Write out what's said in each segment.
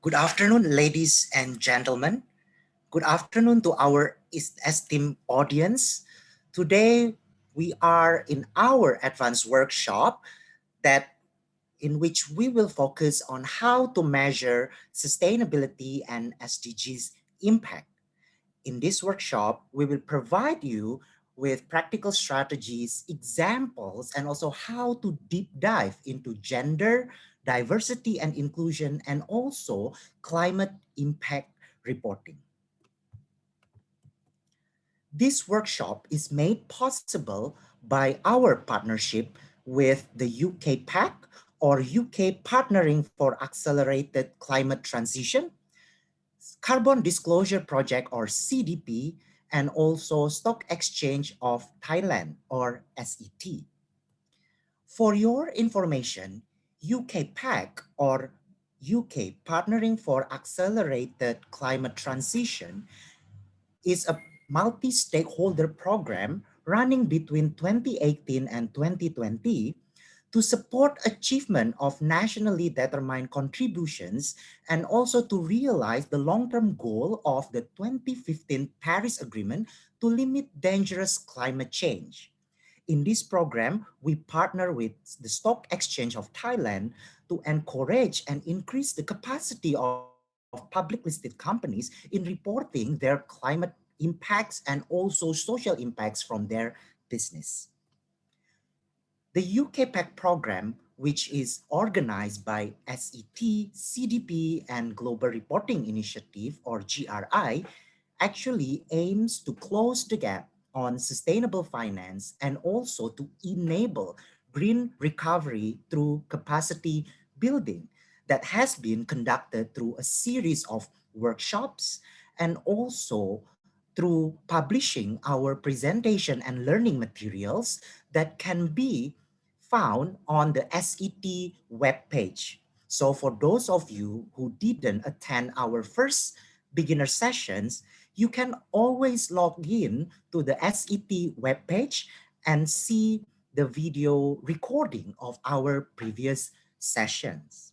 Good afternoon, ladies and gentlemen. Good afternoon to our esteemed audience. Today, we are in our advanced workshop in which we will focus on how to measure sustainability and SDGs impact. In this workshop, we will provide you with practical strategies, examples, and also how to deep dive into gender, diversity and inclusion, and also climate impact reporting. This workshop is made possible by our partnership with the UK PAC or UK Partnering for Accelerated Climate Transition, Carbon Disclosure Project or CDP, and also Stock Exchange of Thailand or SET. For your information, UK PAC or UK Partnering for Accelerated Climate Transition is a multi-stakeholder program running between 2018 and 2020 to support achievement of nationally determined contributions and also to realize the long-term goal of the 2015 Paris Agreement to limit dangerous climate change. In this program, we partner with the Stock Exchange of Thailand to encourage and increase the capacity of public listed companies in reporting their climate impacts and also social impacts from their business. The UK PAC program, which is organized by SET, CDP, and Global Reporting Initiative, or GRI, actually aims to close the gap on sustainable finance and also to enable green recovery through capacity building that has been conducted through a series of workshops and also through publishing our presentation and learning materials that can be found on the SET webpage. So for those of you who didn't attend our first beginner sessions, you can always log in to the SET webpage and see the video recording of our previous sessions.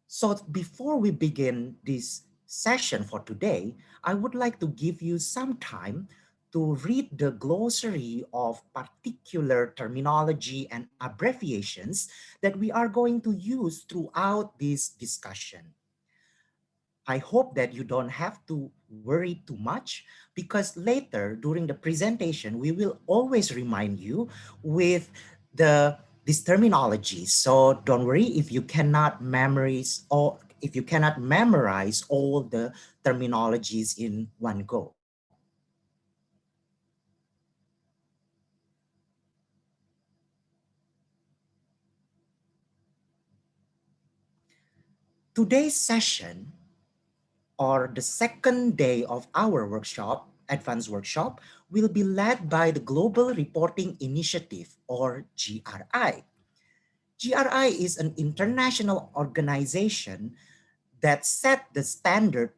So before we begin this session for today, I would like to give you some time to read the glossary of particular terminology and abbreviations that we are going to use throughout this discussion. I hope that you don't have to worry too much because later during the presentation, we will always remind you with this terminology. So don't worry if you cannot memorize all the terminologies in one go. Today's session, or the second day of our workshop, advanced workshop, will be led by the Global Reporting Initiative, or GRI. GRI is an international organization that set the standard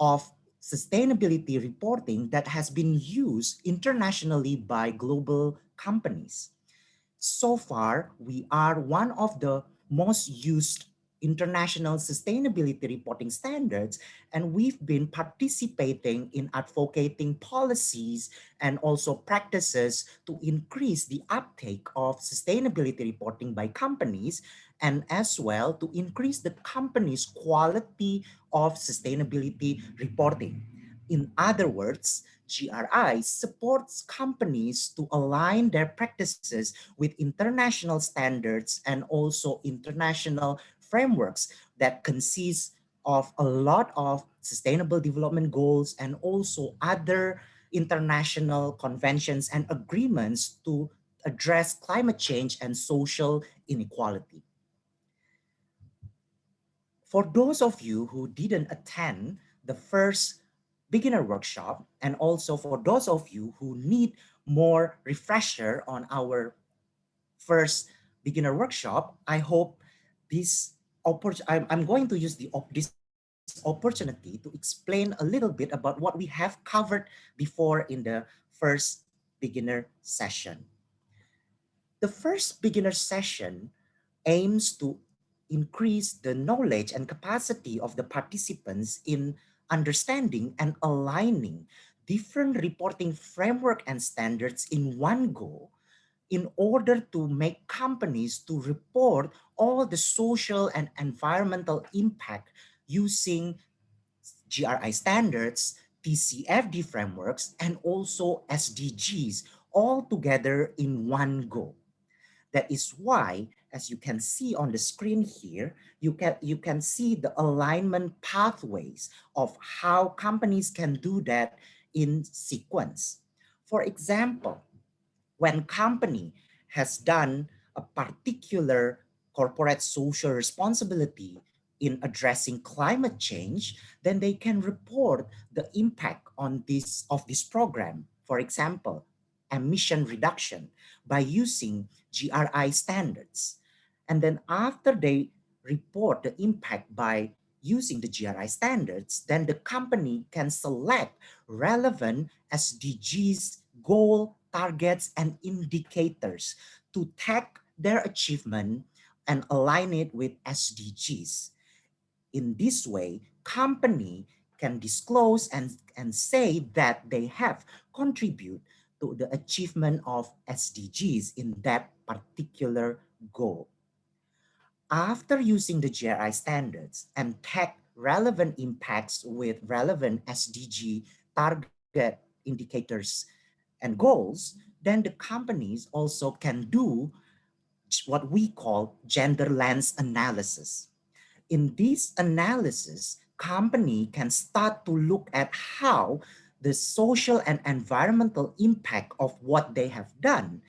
of sustainability reporting that has been used internationally by global companies. So far, we are one of the most used international sustainability reporting standards, and we've been participating in advocating policies and also practices to increase the uptake of sustainability reporting by companies, and as well to increase the company's quality of sustainability reporting. In other words, GRI supports companies to align their practices with international standards and also international frameworks that consist of a lot of sustainable development goals and also other international conventions and agreements to address climate change and social inequality. For those of you who didn't attend the first beginner workshop, and also for those of you who need more refresher on our first beginner workshop, I hope I'm going to use this opportunity to explain a little bit about what we have covered before in the first beginner session. The first beginner session aims to increase the knowledge and capacity of the participants in understanding and aligning different reporting framework and standards in one go in order to make companies to report all the social and environmental impact using GRI standards, TCFD frameworks, and also SDGs all together in one go. That is why, as you can see on the screen here, you can see the alignment pathways of how companies can do that in sequence. For example, when company has done a particular corporate social responsibility in addressing climate change, then they can report the impact on this program. For example, emission reduction by using GRI standards. And then after they report the impact by using the GRI standards, then the company can select relevant SDGs, goal, targets, and indicators to tag their achievement and align it with SDGs. In this way, company can disclose and say that they have contributed to the achievement of SDGs in that particular goal. After using the GRI standards and tag relevant impacts with relevant SDG target indicators and goals, then the companies also can do what we call gender lens analysis. In this analysis, company can start to look at how the social and environmental impact of what they have done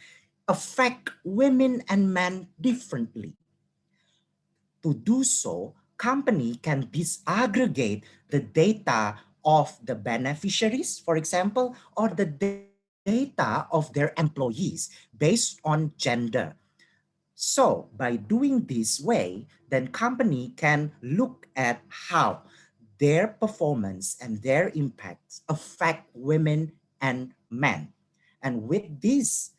affect women and men differently. To do so, company can disaggregate the data of the beneficiaries, for example, or the data of their employees based on gender. So by doing this way, then company can look at how their performance and their impacts affect women and men. And with this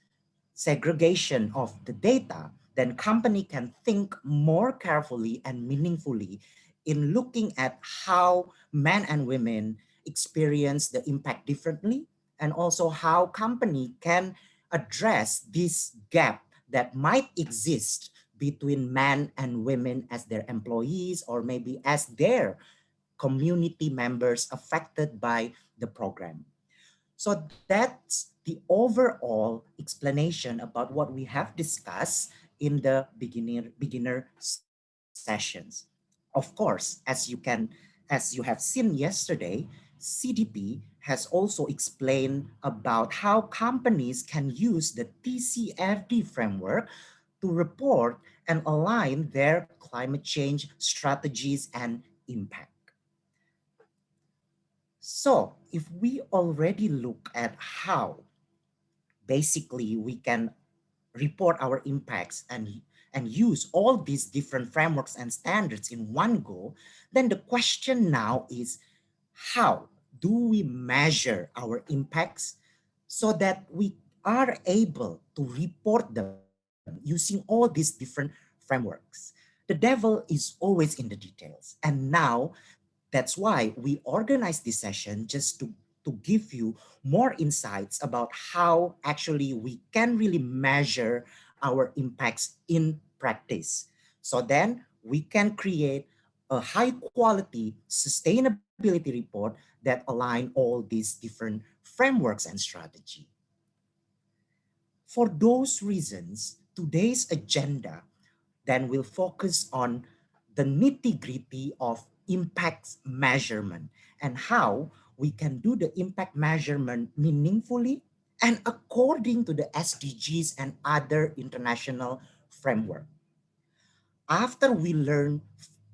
segregation of the data, then company can think more carefully and meaningfully in looking at how men and women experience the impact differently, and also how company can address this gap that might exist between men and women as their employees or maybe as their community members affected by the program. So that's the overall explanation about what we have discussed in the beginner sessions. Of course, as you have seen yesterday, CDP has also explained about how companies can use the TCFD framework to report and align their climate change strategies and impact. So if we already look at how basically we can report our impacts and use all these different frameworks and standards in one go, then the question now is, how do we measure our impacts so that we are able to report them using all these different frameworks? The devil is always in the details. And now that's why we organize this session just to give you more insights about how actually we can really measure our impacts in practice. So then we can create a high quality sustainability report that align all these different frameworks and strategy. For those reasons, today's agenda then will focus on the nitty-gritty of impact measurement and how we can do the impact measurement meaningfully and according to the SDGs and other international framework. After we learn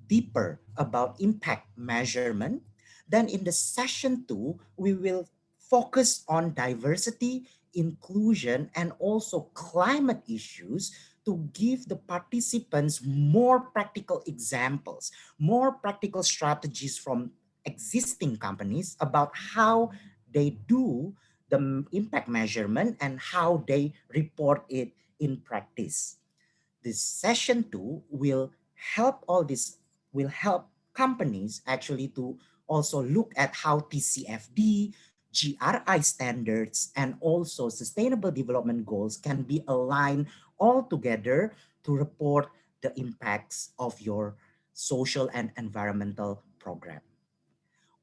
deeper about impact measurement, then in the session 2, we will focus on diversity, inclusion, and also climate issues to give the participants more practical examples, more practical strategies from existing companies about how they do the impact measurement and how they report it in practice. This session 2 will will help companies actually to also look at how TCFD, GRI standards, and also sustainable development goals can be aligned all together to report the impacts of your social and environmental program.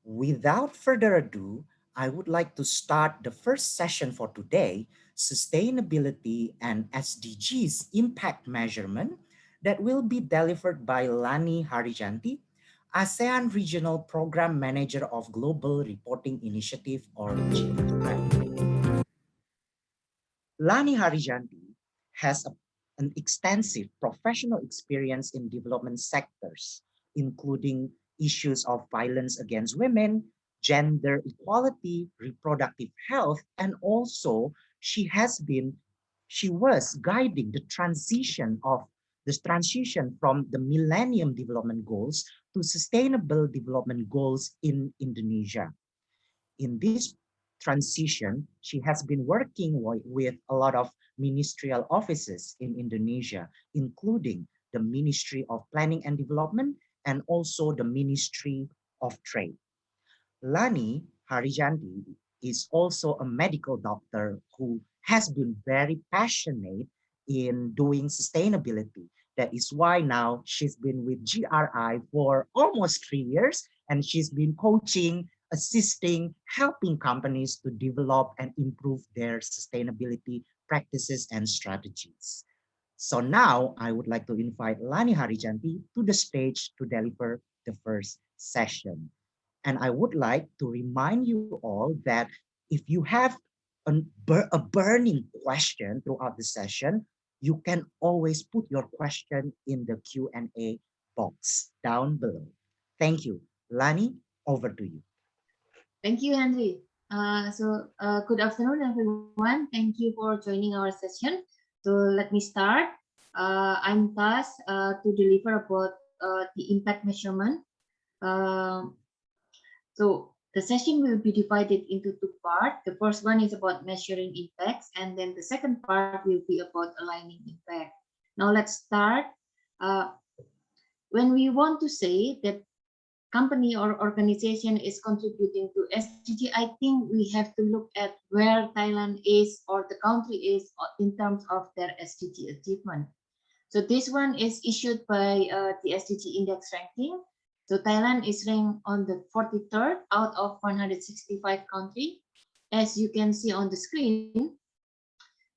Without further ado, I would like to start the first session for today, Sustainability and SDGs Impact Measurement, that will be delivered by Lani Harijanti, ASEAN Regional Program Manager of Global Reporting Initiative or GRI. Lani Harijanti has an extensive professional experience in development sectors, including issues of violence against women, gender equality, reproductive health, and also she was guiding the transition from the Millennium Development Goals to Sustainable Development Goals in Indonesia. In this transition, she has been working with a lot of ministerial offices in Indonesia, including the Ministry of Planning and Development and also the Ministry of Trade. Lani Harijanti is also a medical doctor who has been very passionate in doing sustainability. That is why now she's been with GRI for almost 3 years, and she's been coaching, assisting, helping companies to develop and improve their sustainability practices and strategies. So now I would like to invite Lani Harijanti to the stage to deliver the first session. And I would like to remind you all that if you have a burning question throughout the session, you can always put your question in the Q&A box down below. Thank you. Lani, over to you. Thank you, Henry. Good afternoon, everyone. Thank you for joining our session. So let me start. I'm tasked to deliver about the impact measurement. So the session will be divided into 2 parts. The first one is about measuring impacts, and then the second part will be about aligning impact. Now let's start. When we want to say that company or organization is contributing to SDG, I think we have to look at where Thailand is or the country is in terms of their SDG achievement. So this one is issued by the SDG index ranking. So Thailand is ranked on the 43rd out of 165 countries. As you can see on the screen,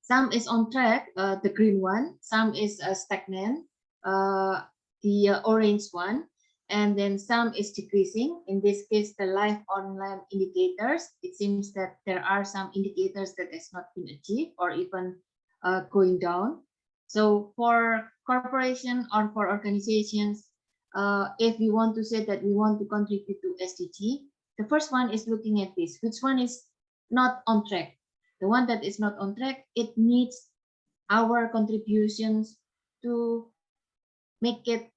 some is on track, the green one, some is stagnant, the orange one, and then some is decreasing. In this case, the live online indicators, it seems that there are some indicators that has not been achieved or even going down. So for corporation or for organizations, if we want to say that we want to contribute to SDG, the first one is looking at this, which one is not on track. The one that is not on track, it needs our contributions to make it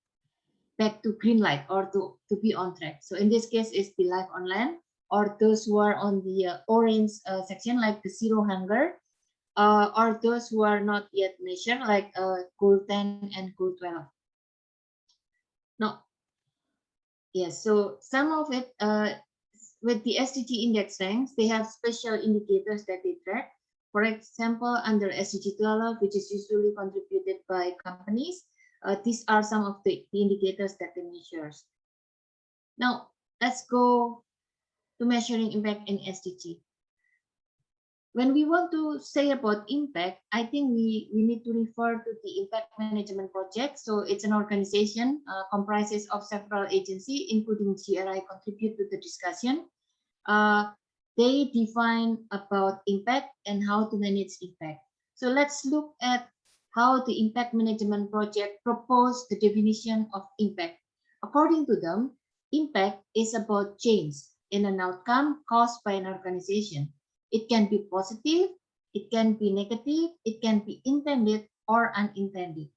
back to green light or to be on track. So in this case, it's the live online, or those who are on the orange section, like the zero hunger, or those who are not yet measured, like goal 10 and goal 12. No. Yes, so some of it, with the SDG index ranks, they have special indicators that they track. For example, under SDG 12, which is usually contributed by companies, these are some of the indicators that they measure. Now, let's go to measuring impact in SDG. When we want to say about impact, I think we need to refer to the impact management project. So it's an organization comprises of several agencies, including GRI, contribute to the discussion. They define about impact and how to manage impact. So let's look at how the impact management project proposed the definition of impact. According to them, impact is about change in an outcome caused by an organization. It can be positive, it can be negative, it can be intended or unintended.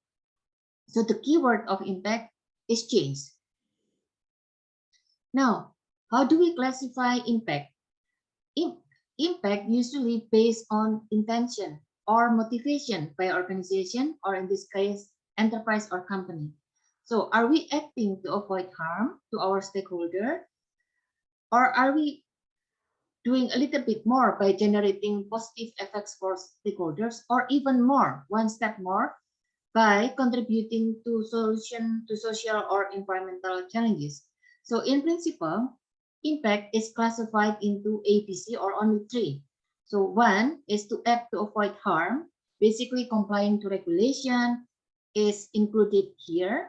So the keyword of impact is change. Now, how do we classify impact? Impact usually based on intention or motivation by organization, or in this case, enterprise or company. So are we acting to avoid harm to our stakeholder, or are we doing a little bit more by generating positive effects for stakeholders, or even more, one step more, by contributing to solution to social or environmental challenges? So in principle, impact is classified into ABC or only three. So one is to act to avoid harm, basically complying to regulation is included here.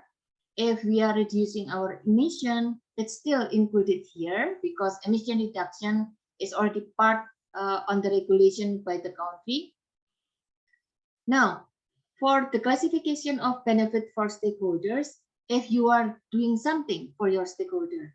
If we are reducing our emission, it's still included here because emission reduction is already part on the regulation by the country. Now, for the classification of benefit for stakeholders, if you are doing something for your stakeholder,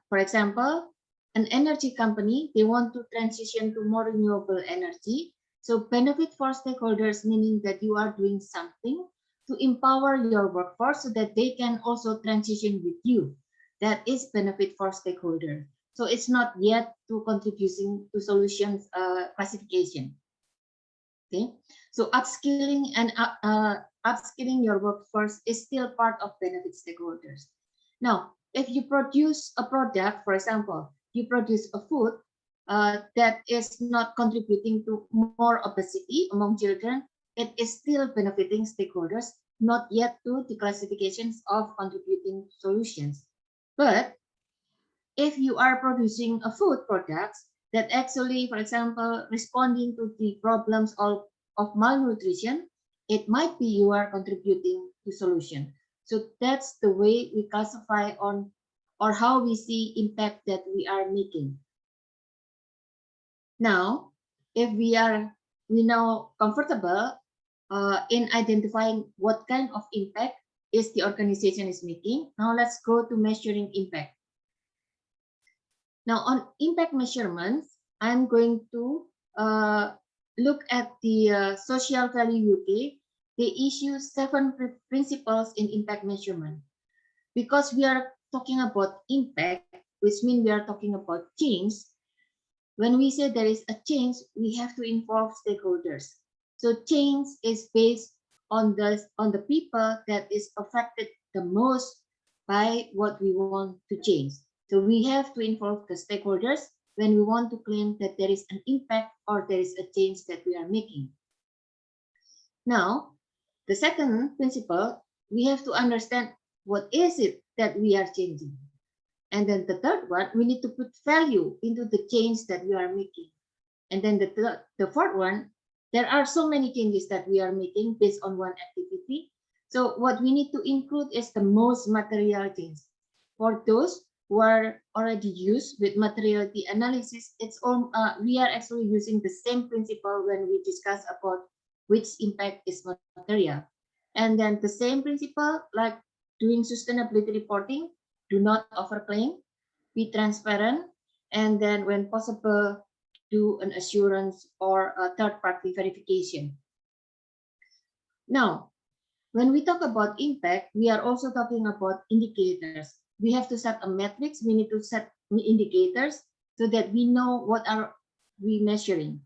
for example, an energy company, they want to transition to more renewable energy. So benefit for stakeholders, meaning that you are doing something to empower your workforce so that they can also transition with you. That is benefit for stakeholder. So it's not yet to contributing to solutions classification. Okay, so upskilling and upskilling your workforce is still part of benefit stakeholders. Now, if you produce a product, for example, you produce a food that is not contributing to more obesity among children, it is still benefiting stakeholders, not yet to the classifications of contributing solutions. But if you are producing a food products that actually, for example, responding to the problems of malnutrition, it might be you are contributing to solution. So that's the way we classify on or how we see impact that we are making. Now, if we now comfortable in identifying what kind of impact is the organization is making, now let's go to measuring impact. Now on impact measurements, I'm going to look at the Social Value UK. They issue 7 principles in impact measurement. Because we are talking about impact, which means we are talking about change. When we say there is a change, we have to involve stakeholders. So change is based on the people that is affected the most by what we want to change. So we have to involve the stakeholders when we want to claim that there is an impact or there is a change that we are making. Now, the second principle, we have to understand what is it that we are changing. And then the third one, we need to put value into the change that we are making. And then the fourth one, there are so many changes that we are making based on one activity. So what we need to include is the most material change. For those who are already used with materiality analysis, it's all we are actually using the same principle when we discuss about which impact is material. And then the same principle like doing sustainability reporting, do not overclaim, be transparent, and then when possible, do an assurance or a third-party verification. Now, when we talk about impact, we are also talking about indicators. We have to set a metrics, we need to set indicators so that we know what are we measuring.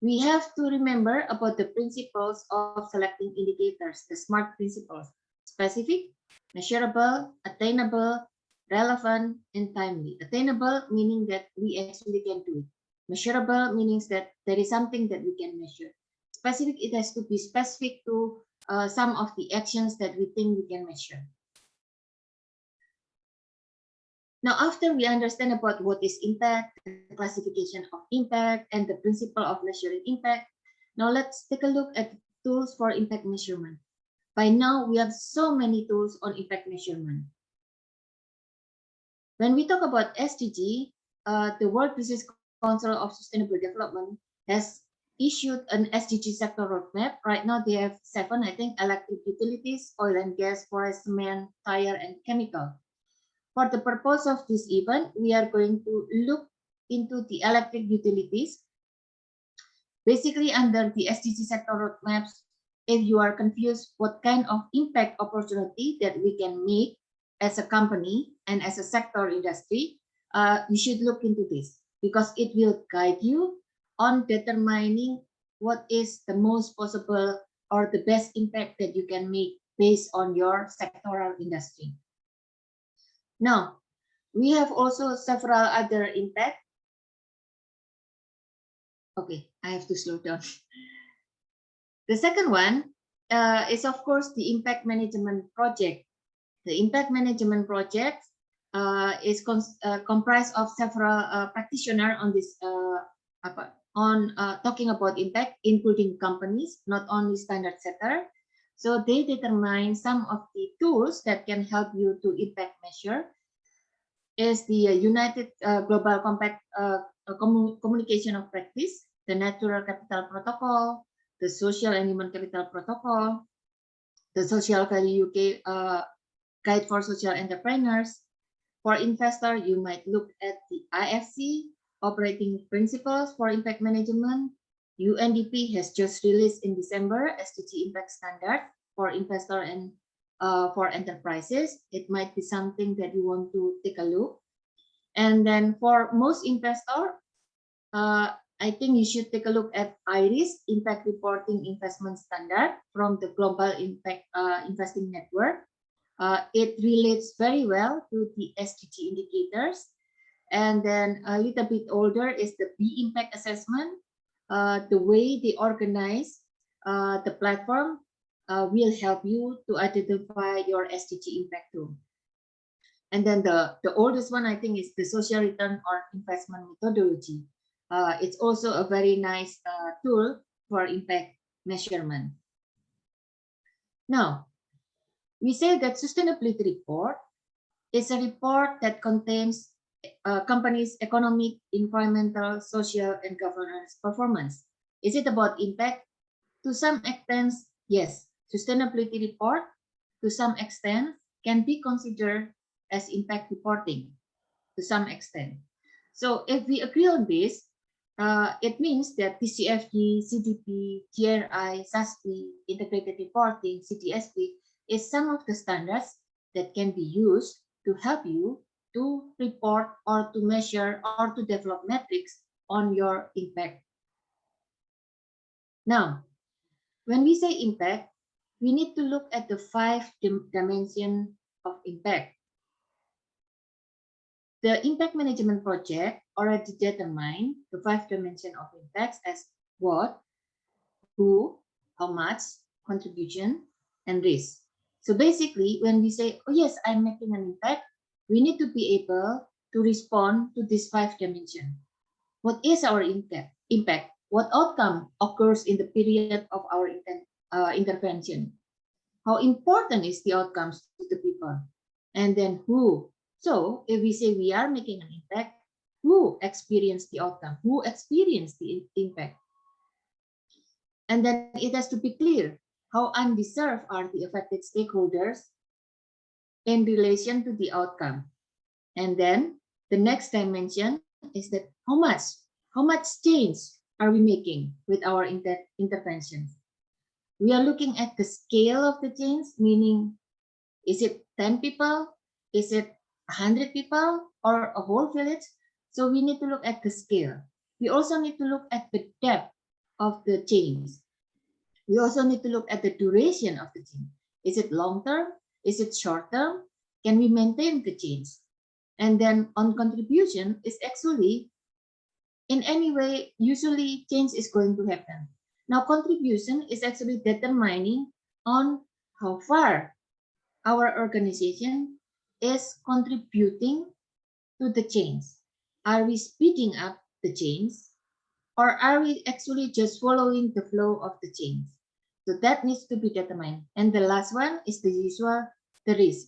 We have to remember about the principles of selecting indicators, the SMART principles: specific, measurable, attainable, relevant, and timely. Attainable meaning that we actually can do it. Measurable means that there is something that we can measure. Specific, it has to be specific to some of the actions that we think we can measure. Now, after we understand about what is impact, the classification of impact, and the principle of measuring impact, now let's take a look at tools for impact measurement. By now, we have so many tools on impact measurement. When we talk about SDG, the World Business Council of Sustainable Development has issued an SDG sector roadmap. Right now, they have 7, I think: electric utilities, oil and gas, forest, cement, tire, and chemical. For the purpose of this event, we are going to look into the electric utilities. Basically, under the SDG sector roadmaps, if you are confused what kind of impact opportunity that we can make as a company and as a sector industry, you should look into this because it will guide you on determining what is the most possible or the best impact that you can make based on your sectoral industry. Now, we have also several other impact. Okay, I have to slow down. The second one is, of course, the impact management project. The impact management project is comprised of several practitioners on this talking about impact, including companies, not only standard setter. So they determine some of the tools that can help you to impact measure. Is the United Global Compact Communication of Practice, the Natural Capital Protocol, the Social and Human Capital Protocol, the Social Value UK Guide for Social Entrepreneurs. For investor, you might look at the IFC, Operating Principles for Impact Management. UNDP has just released in December SDG Impact Standard for investor and for enterprises. It might be something that you want to take a look. And then for most investor, I think you should take a look at IRIS, Impact Reporting Investment Standard from the Global Impact Investing Network. It relates very well to the SDG indicators. And then a little bit older is the B Impact Assessment. The way they organize the platform will help you to identify your SDG impact too. And then the oldest one, I think, is the Social Return on Investment Methodology. It's also a very nice tool for impact measurement. Now, we say that sustainability report is a report that contains companies' economic, environmental, social, and governance performance. Is it about impact? To some extent, yes. Sustainability report, to some extent, can be considered as impact reporting, to some extent. So if we agree on this, it means that TCFD, CDP, GRI, SASB, integrated reporting, CTSP, is some of the standards that can be used to help you to report or to measure or to develop metrics on your impact. Now, when we say impact, we need to look at the 5 dimensions of impact. The impact management project already determined the 5 dimensions of impacts as what, who, how much, contribution, and risk. So basically, when we say, oh yes, I'm making an impact, we need to be able to respond to these 5 dimensions. What is our impact? What outcome occurs in the period of our intervention? How important is the outcomes to the people? And then who? So if we say we are making an impact, who experienced the outcome? Who experienced the impact? And then it has to be clear how undeserved are the affected stakeholders in relation to the outcome. And then the next dimension is that how much change are we making with our interventions? We are looking at the scale of the change, meaning is it 10 people? Is it 100 people or a whole village? So we need to look at the scale. We also need to look at the depth of the change. We also need to look at the duration of the change. Is it long term? Is it short term? Can we maintain the change? And then on contribution is actually in any way, usually change is going to happen. Now contribution is actually determining on how far our organization is contributing to the change. Are we speeding up the change or are we actually just following the flow of the change? So that needs to be determined. And the last one is the usual, the risk.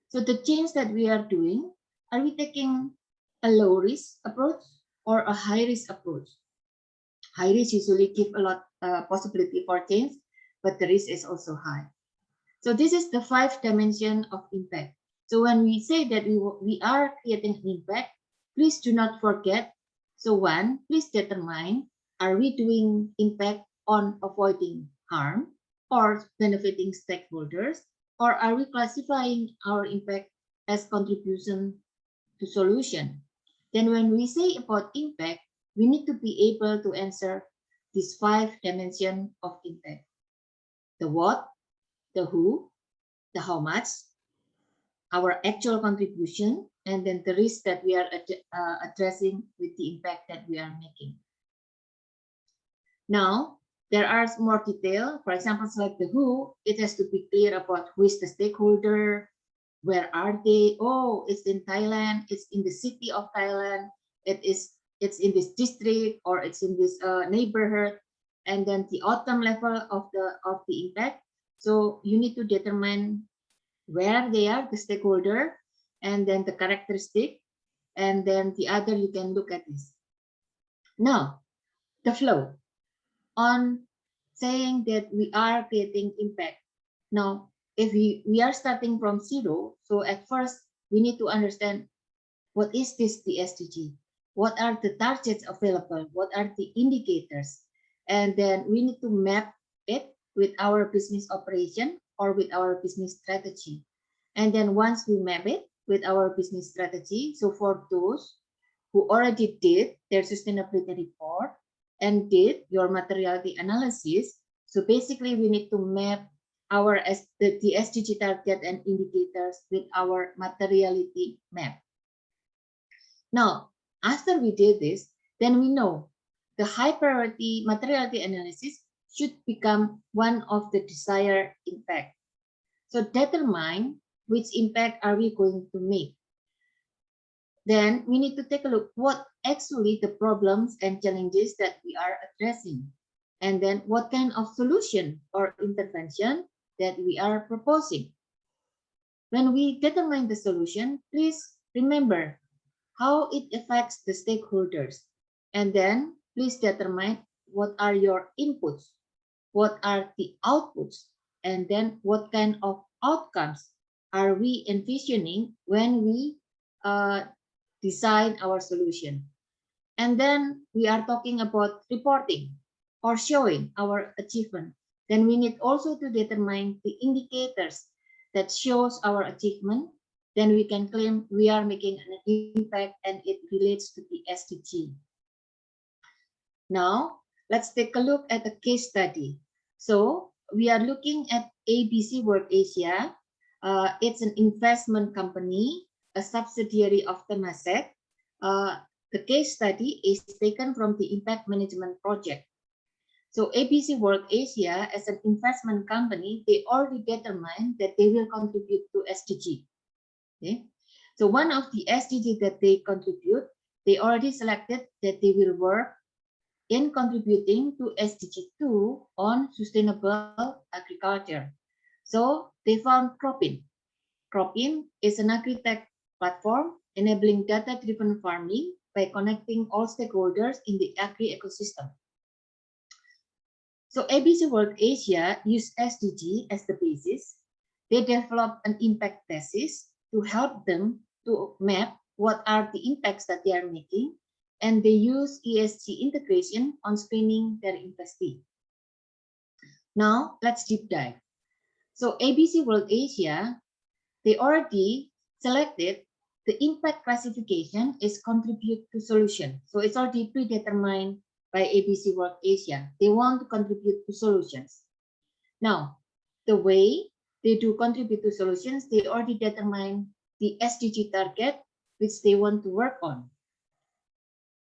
So the change that we are doing, are we taking a low risk approach or a high risk approach? High risk usually give a lot possibility for change, but the risk is also high. So this is the 5 dimension of impact. So when we say that we are creating an impact, please do not forget. So 1, please determine, are we doing impact on avoiding harm or benefiting stakeholders, or are we classifying our impact as contribution to solution? Then when we say about impact, we need to be able to answer these 5 dimensions of impact. The what, the who, the how much, our actual contribution, and then the risk that we are addressing with the impact that we are making. Now, there are more detail. For example, like the who, it has to be clear about who is the stakeholder, where are they? Oh, it's in Thailand, it's in the city of Thailand, it's in this district, or it's in this neighborhood, and then the outcome level of the impact. So you need to determine where they are, the stakeholder, and then the characteristic, and then the other you can look at this. Now, the flow on saying that we are creating impact. Now, if we are starting from zero, so at first we need to understand what is this the SDG? What are the targets available? What are the indicators? And then we need to map it with our business operation or with our business strategy. And then once we map it with our business strategy, so for those who already did their sustainability report and did your materiality analysis, so basically we need to map our the SDG target and indicators with our materiality map. Now, after we did this, then we know the high priority materiality analysis should become one of the desired impact. So determine which impact are we going to make. Then we need to take a look what actually the problems and challenges that we are addressing, and then what kind of solution or intervention that we are proposing. When we determine the solution, please remember how it affects the stakeholders, and then please determine what are your inputs, what are the outputs, and then what kind of outcomes are we envisioning when we design our solution. And then we are talking about reporting or showing our achievement. Then we need also to determine the indicators that shows our achievement. Then we can claim we are making an impact and it relates to the SDG. Now, let's take a look at a case study. So we are looking at ABC World Asia. It's an investment company, a subsidiary of Temasek. The case study is taken from the Impact Management Project. So ABC World Asia, as an investment company, they already determined that they will contribute to SDG. Okay? So one of the SDG that they contribute, they already selected that they will work in contributing to SDG 2 on sustainable agriculture. So they found Cropin. Cropin is an agri-tech platform enabling data-driven farming by connecting all stakeholders in the agri-ecosystem. So ABC World Asia used SDG as the basis. They developed an impact thesis to help them to map what are the impacts that they are making, and they use ESG integration on screening their investee. Now let's deep dive. So ABC World Asia, they already selected the impact classification is contribute to solution. So it's already predetermined by ABC World Asia. They want to contribute to solutions. Now, the way they do contribute to solutions, they already determine the SDG target which they want to work on.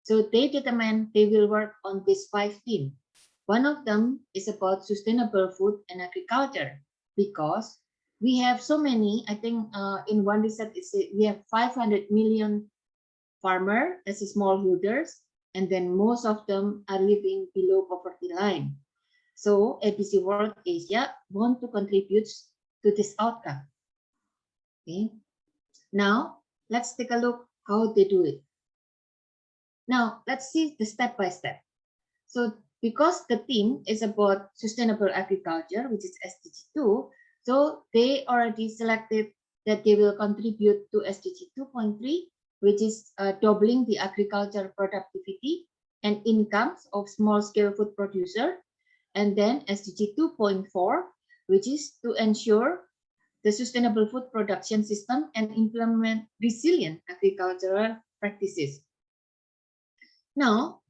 So they determine they will work on these 5 themes. One of them is about sustainable food and agriculture, because we have so many, I think in one research, we have 500 million farmers as smallholders, and then most of them are living below poverty line. So ABC World Asia want to contribute to this outcome. Okay. Now, let's take a look how they do it. Now, let's see the step by step. So because the theme is about sustainable agriculture, which is SDG 2, so they already selected that they will contribute to SDG 2.3, which is doubling the agriculture productivity and incomes of small-scale food producer, and then SDG 2.4, which is to ensure the sustainable food production system and implement resilient agricultural practices. Now,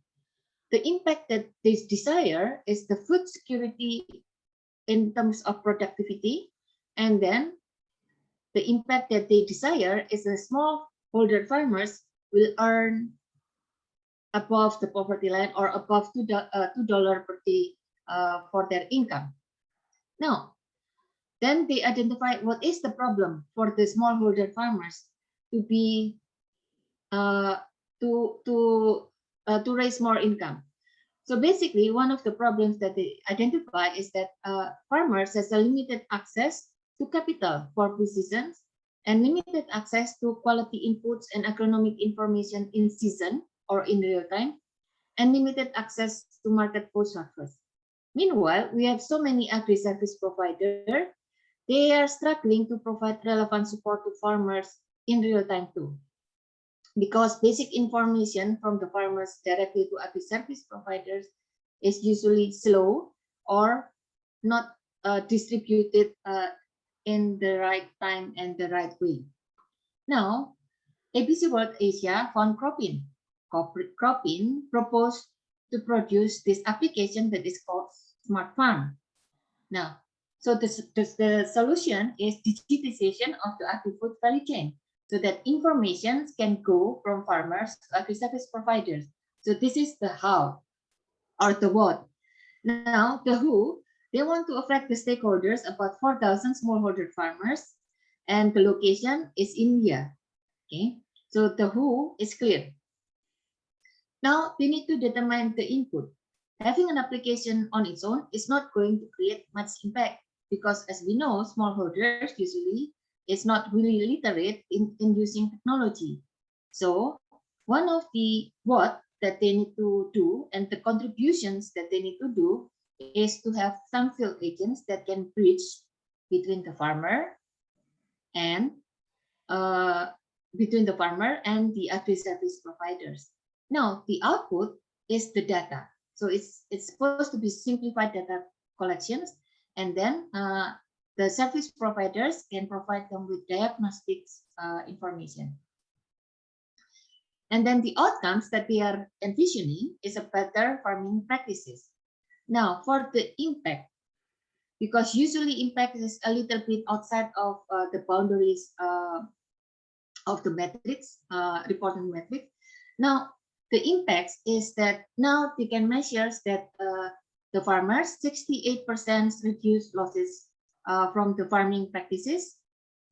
the impact that they desire is the food security in terms of productivity, and then the impact that they desire is the smallholder farmers will earn above the poverty line or above $2 per day for their income. Now, then they identify what is the problem for the smallholder farmers to be to raise more income. So basically, one of the problems that they identify is that farmers has a limited access to capital for precisions and limited access to quality inputs and agronomic information in season or in real time, and limited access to market post harvest. Meanwhile, we have so many agri-service providers. They are struggling to provide relevant support to farmers in real time too, because basic information from the farmers directly to agri-service providers is usually slow or not distributed in the right time and the right way. Now, ABC World Asia found Cropin. Cropin proposed to produce this application that is called Smart Farm. Now, so the solution is digitization of the agri-food value chain, so that information can go from farmers to agri-service providers. So this is the how or the what. Now, the who, they want to attract the stakeholders, about 4,000 smallholder farmers, and the location is India. Okay, so the who is clear. Now, we need to determine the input. Having an application on its own is not going to create much impact, because as we know, smallholders usually is not really literate in using technology. So one of the what that they need to do and the contributions that they need to do is to have some field agents that can bridge between the farmer and the agri-service providers. Now, the output is the data. So it's supposed to be simplified data collections, and then the service providers can provide them with diagnostics information. And then the outcomes that we are envisioning is a better farming practices. Now, for the impact, because usually impact is a little bit outside of the boundaries of the metrics, reporting metrics. Now, the impacts is that now they can measure that the farmers 68% reduce losses from the farming practices.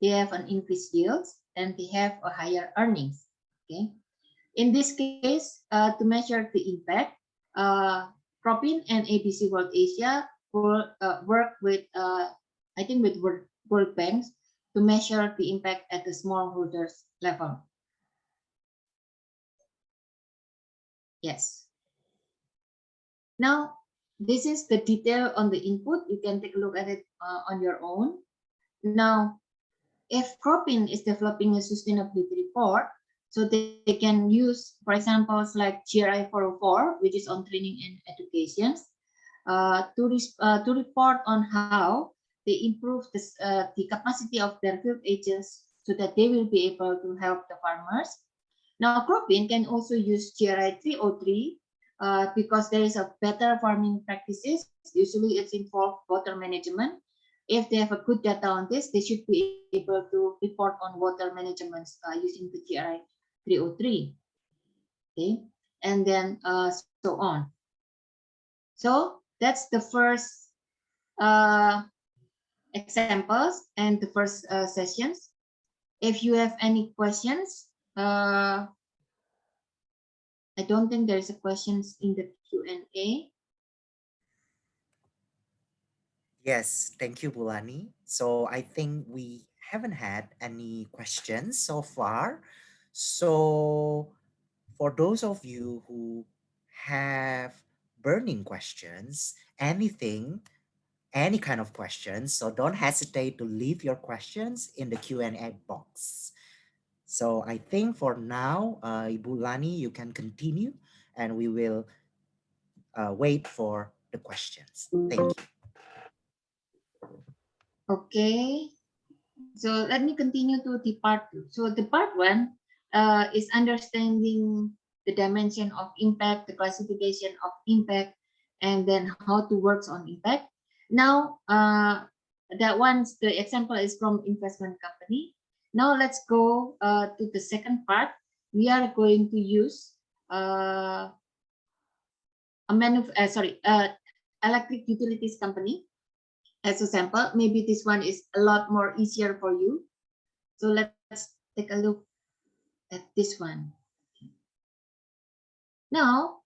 They have an increased yields and they have a higher earnings. Okay. In this case, to measure the impact, Cropin and ABC World Asia will work with, I think, with World Banks to measure the impact at the smallholders level. Yes. Now, this is the detail on the input. You can take a look at it on your own. Now, if Cropin is developing a sustainability report, so they can use, for example, like GRI 404, which is on training and education, to report on how they improve the capacity of their field agents so that they will be able to help the farmers. Now, Cropin can also use GRI 303 because there is a better farming practices. Usually it's involved water management. If they have a good data on this, they should be able to report on water management using the GRI 303. Okay, and then so on. So that's the first examples and the first sessions. If you have any questions, I don't think there is a questions in the Q&A. Yes, thank you, Bulani. So I think we haven't had any questions so far. So for those of you who have burning questions, any kind of questions, so don't hesitate to leave your questions in the Q&A box. So I think for now, Ibu Lani, you can continue and we will wait for the questions. Thank you. Okay, so let me continue to the part 2. So the part 1 is understanding the dimension of impact, the classification of impact, and then how to work on impact. Now, that one's the example is from investment company. Now let's go to the second part. We are going to use electric utilities company as a sample. Maybe this one is a lot more easier for you. So let's take a look at this one. Now,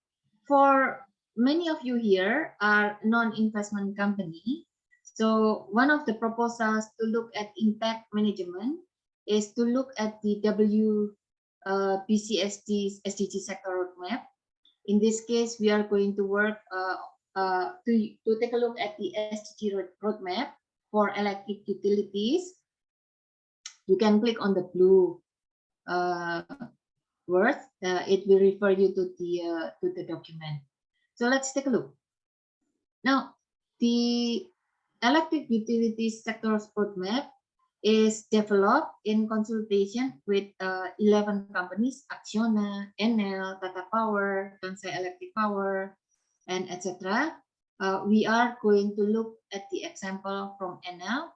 for many of you here are non-investment company. So one of the proposals to look at impact management is to look at the WBCSD SDG sector roadmap. In this case, we are going to work to take a look at the SDG roadmap for electric utilities. You can click on the blue word. It will refer you to the document. So let's take a look. Now, the electric utilities sector's roadmap is developed in consultation with 11 companies: Acciona, Enel, Tata Power, Kansai Electric Power, and etc. We are going to look at the example from Enel.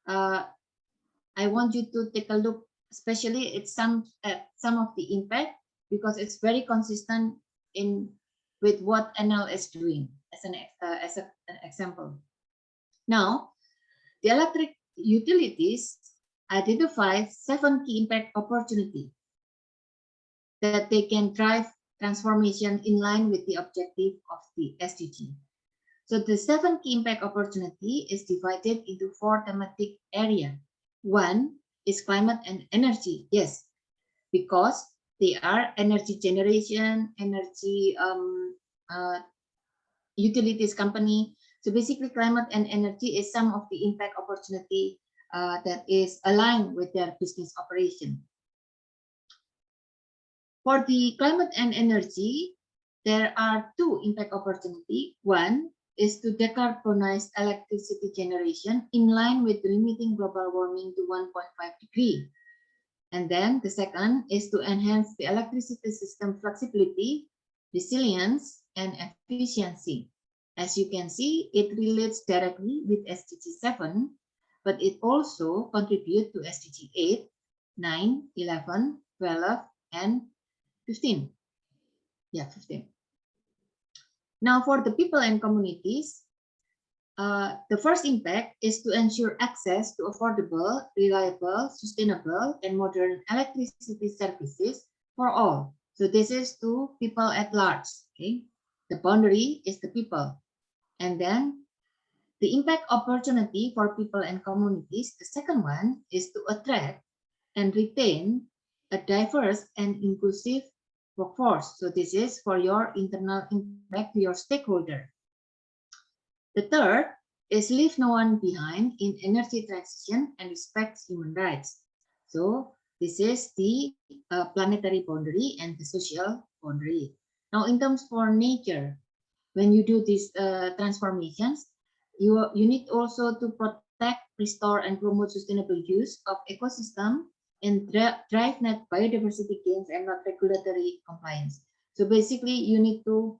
I want you to take a look, especially at some of the impact, because it's very consistent with what Enel is doing as an example. Now, the electric utilities identify 7 key impact opportunities that they can drive transformation in line with the objective of the SDG. So the 7 key impact opportunity is divided into 4 thematic areas. One is climate and energy. Yes, because they are energy generation, energy utilities company. So basically, climate and energy is some of the impact opportunity that is aligned with their business operation. For the climate and energy, there are 2 impact opportunities. One is to decarbonize electricity generation in line with limiting global warming to 1.5 degrees. And then the second is to enhance the electricity system flexibility, resilience, and efficiency. As you can see, it relates directly with SDG 7, but it also contributes to SDG 8, 9, 11, 12, and 15. Yeah, 15. Now, for the people and communities, the first impact is to ensure access to affordable, reliable, sustainable, and modern electricity services for all. So this is to people at large. Okay, the boundary is the people. And then the impact opportunity for people and communities, the second one is to attract and retain a diverse and inclusive workforce. So this is for your internal impact to your stakeholder. The third is leave no one behind in energy transition and respect human rights. So this is the planetary boundary and the social boundary. Now, in terms for nature, when you do these transformations, you need also to protect, restore, and promote sustainable use of ecosystem and drive net biodiversity gains and not regulatory compliance. So basically, you need to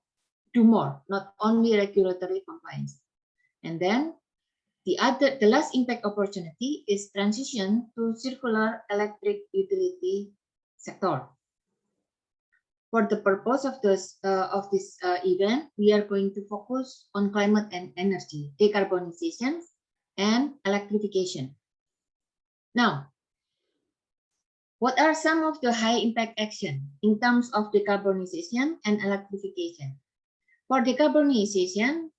do more, not only regulatory compliance. And then the last impact opportunity is transition to circular electric utility sector. For the purpose of this event, we are going to focus on climate and energy, decarbonization, and electrification. Now, what are some of the high impact action in terms of decarbonization and electrification? For decarbonization,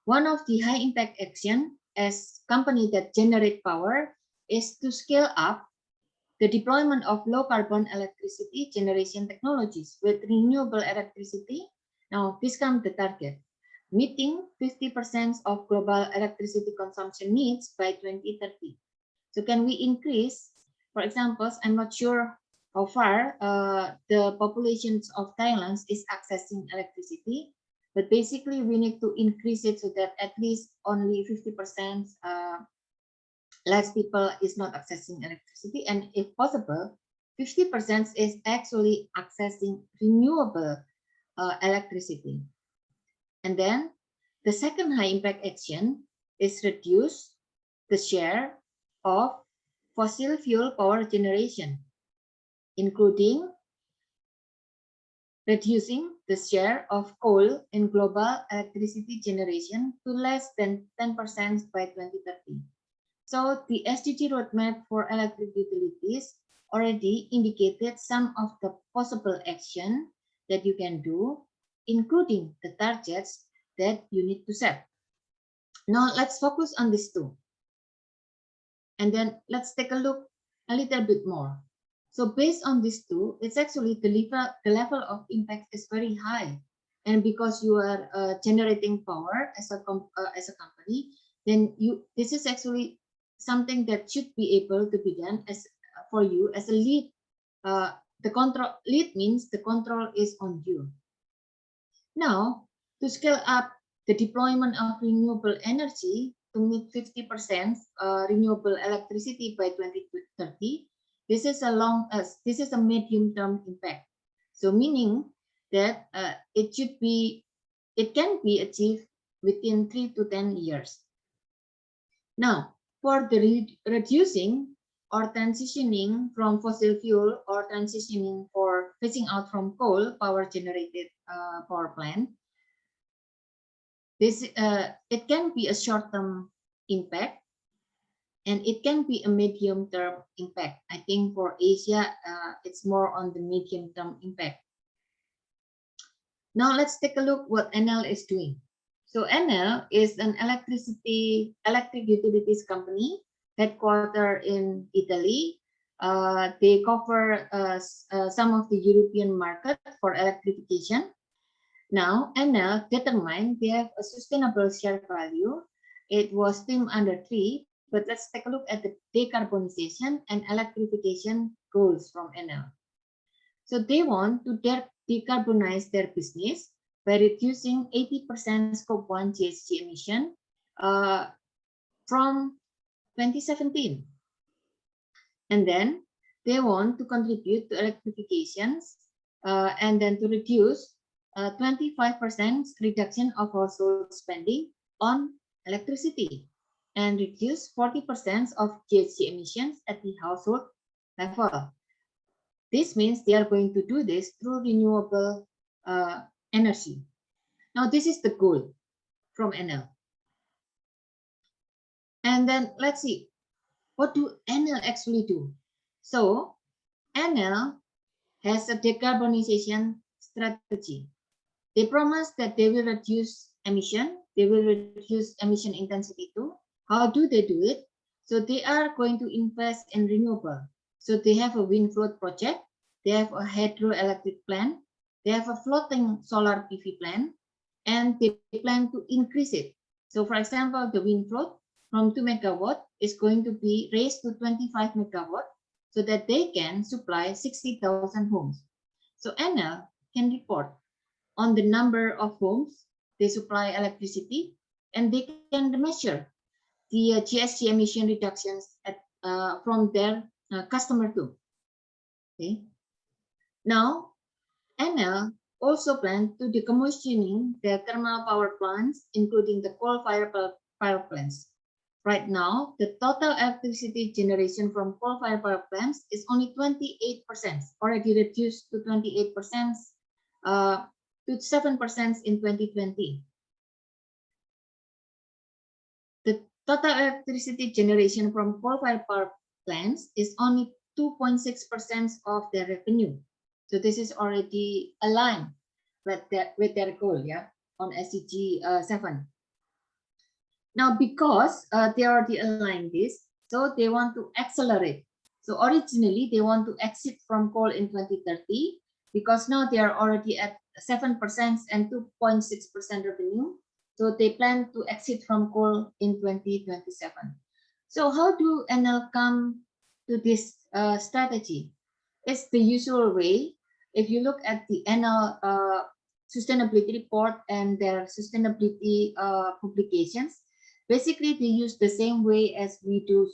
one of the high impact action as company that generate power is to scale up the deployment of low carbon electricity generation technologies with renewable electricity. Now, this comes the target, meeting 50% of global electricity consumption needs by 2030. So can we increase, for example, I'm not sure how far the populations of Thailand is accessing electricity, but basically we need to increase it so that at least only 50% less people is not accessing electricity, and if possible, 50% is actually accessing renewable electricity. And then the second high impact action is reduce the share of fossil fuel power generation, including reducing the share of coal in global electricity generation to less than 10% by 2030. So the SDG roadmap for electric utilities already indicated some of the possible action that you can do, including the targets that you need to set. Now let's focus on these two. And then let's take a look a little bit more. So based on these two, it's actually the level of impact is very high. And because you are generating power as a company, then this is actually something that should be able to be done as for you as a lead. The control lead means the control is on you. Now, to scale up the deployment of renewable energy to meet 50% renewable electricity by 2030, this is a medium-term impact. So meaning that it can be achieved within 3 to 10 years. Now, for the reducing or transitioning from fossil fuel or transitioning for phasing out from coal power generated power plant, this it can be a short-term impact and it can be a medium-term impact. I think for Asia, it's more on the medium-term impact. Now let's take a look what Enel is doing. So Enel is an electric utilities company headquartered in Italy. They cover some of the European market for electrification. Now Enel determined they have a sustainable share value. It was themed under 3, but let's take a look at the decarbonization and electrification goals from Enel. So they want to decarbonize their business by reducing 80% scope 1 GHG emission from 2017. And then they want to contribute to electrifications and then to reduce 25% reduction of household spending on electricity and reduce 40% of GHG emissions at the household level. This means they are going to do this through renewable energy. Now, this is the goal from Enel. And then let's see, what do Enel actually do? So, Enel has a decarbonization strategy. They promise that they will reduce emission, they will reduce emission intensity too. How do they do it? So they are going to invest in renewable. So they have a wind float project, they have a hydroelectric plant, they have a floating solar PV plant, and they plan to increase it. So for example, the wind float from 2 megawatt is going to be raised to 25 megawatt so that they can supply 60,000 homes. So Enel can report on the number of homes they supply electricity, and they can measure the GHG emission reductions from their customer too. Okay. Now, Enel also plans to decommissioning the thermal power plants, including the coal-fired power plants. Right now, the total electricity generation from coal-fired power plants is only 28%, already reduced to 28%, to 7% in 2020. The total electricity generation from coal-fired power plants is only 2.6% of their revenue. So this is already aligned with their goal, yeah, on SDG 7. Now, because they already aligned this, so they want to accelerate. So originally, they want to exit from coal in 2030, because now they are already at 7% and 2.6% revenue. So they plan to exit from coal in 2027. So how do Enel come to this strategy? It's the usual way. If you look at the Enel sustainability report and their sustainability publications, basically they use the same way as we do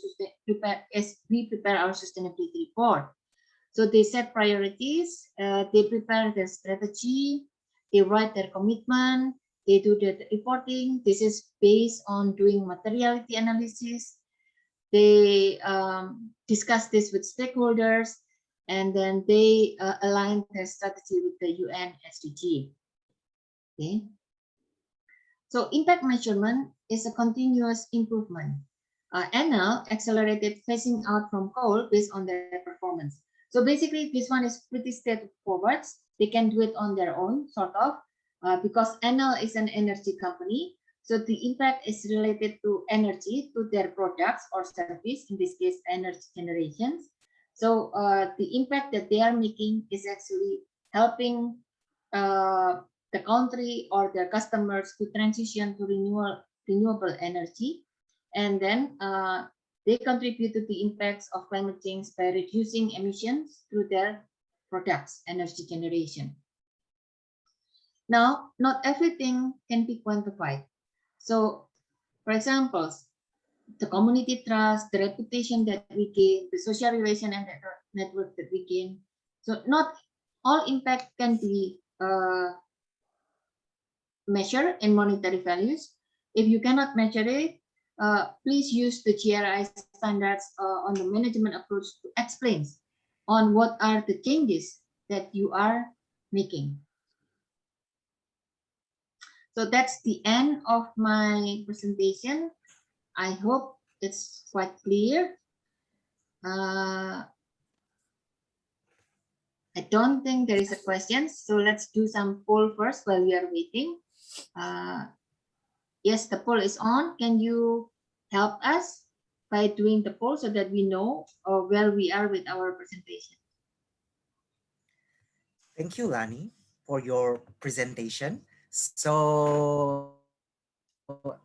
prepare our sustainability report. So they set priorities, they prepare their strategy, they write their commitment, they do the reporting. This is based on doing materiality analysis. They discuss this with stakeholders, and then they align their strategy with the UN SDG. Okay. So impact measurement is a continuous improvement. NL accelerated phasing out from coal based on their performance. So basically, this one is pretty straightforward. They can do it on their own, sort of, because NL is an energy company. So the impact is related to energy, to their products or service, in this case, energy generations. So the impact that they are making is actually helping the country or their customers to transition to renewable energy. And then they contribute to the impacts of climate change by reducing emissions through their products, energy generation. Now, not everything can be quantified. So, for example, the community trust, the reputation that we gain, the social relation and network that we gain. So not all impact can be measured in monetary values. If you cannot measure it, please use the GRI standards on the management approach to explain on what are the changes that you are making. So that's the end of my presentation. I hope it's quite clear. I don't think there is a question, so let's do some poll first while we are waiting. Yes, the poll is on. Can you help us by doing the poll so that we know where we are with our presentation? Thank you, Lani, for your presentation. So,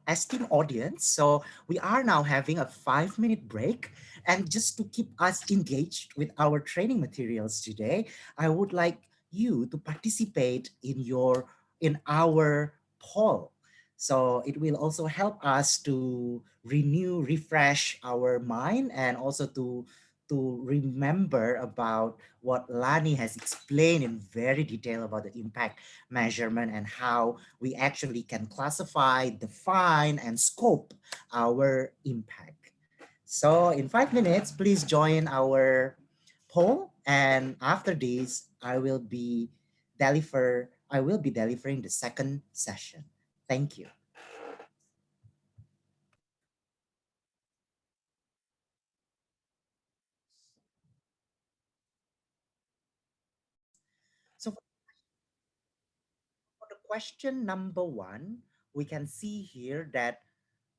esteemed audience, so we are now having a 5-minute break, and just to keep us engaged with our training materials today, I would like you to participate in our poll. So it will also help us to refresh our mind, and also to remember about what Lani has explained in very detail about the impact measurement and how we actually can classify, define, and scope our impact. So in 5 minutes, please join our poll, and after this, I will be delivering the second session. Thank you. So for the question number 1, we can see here that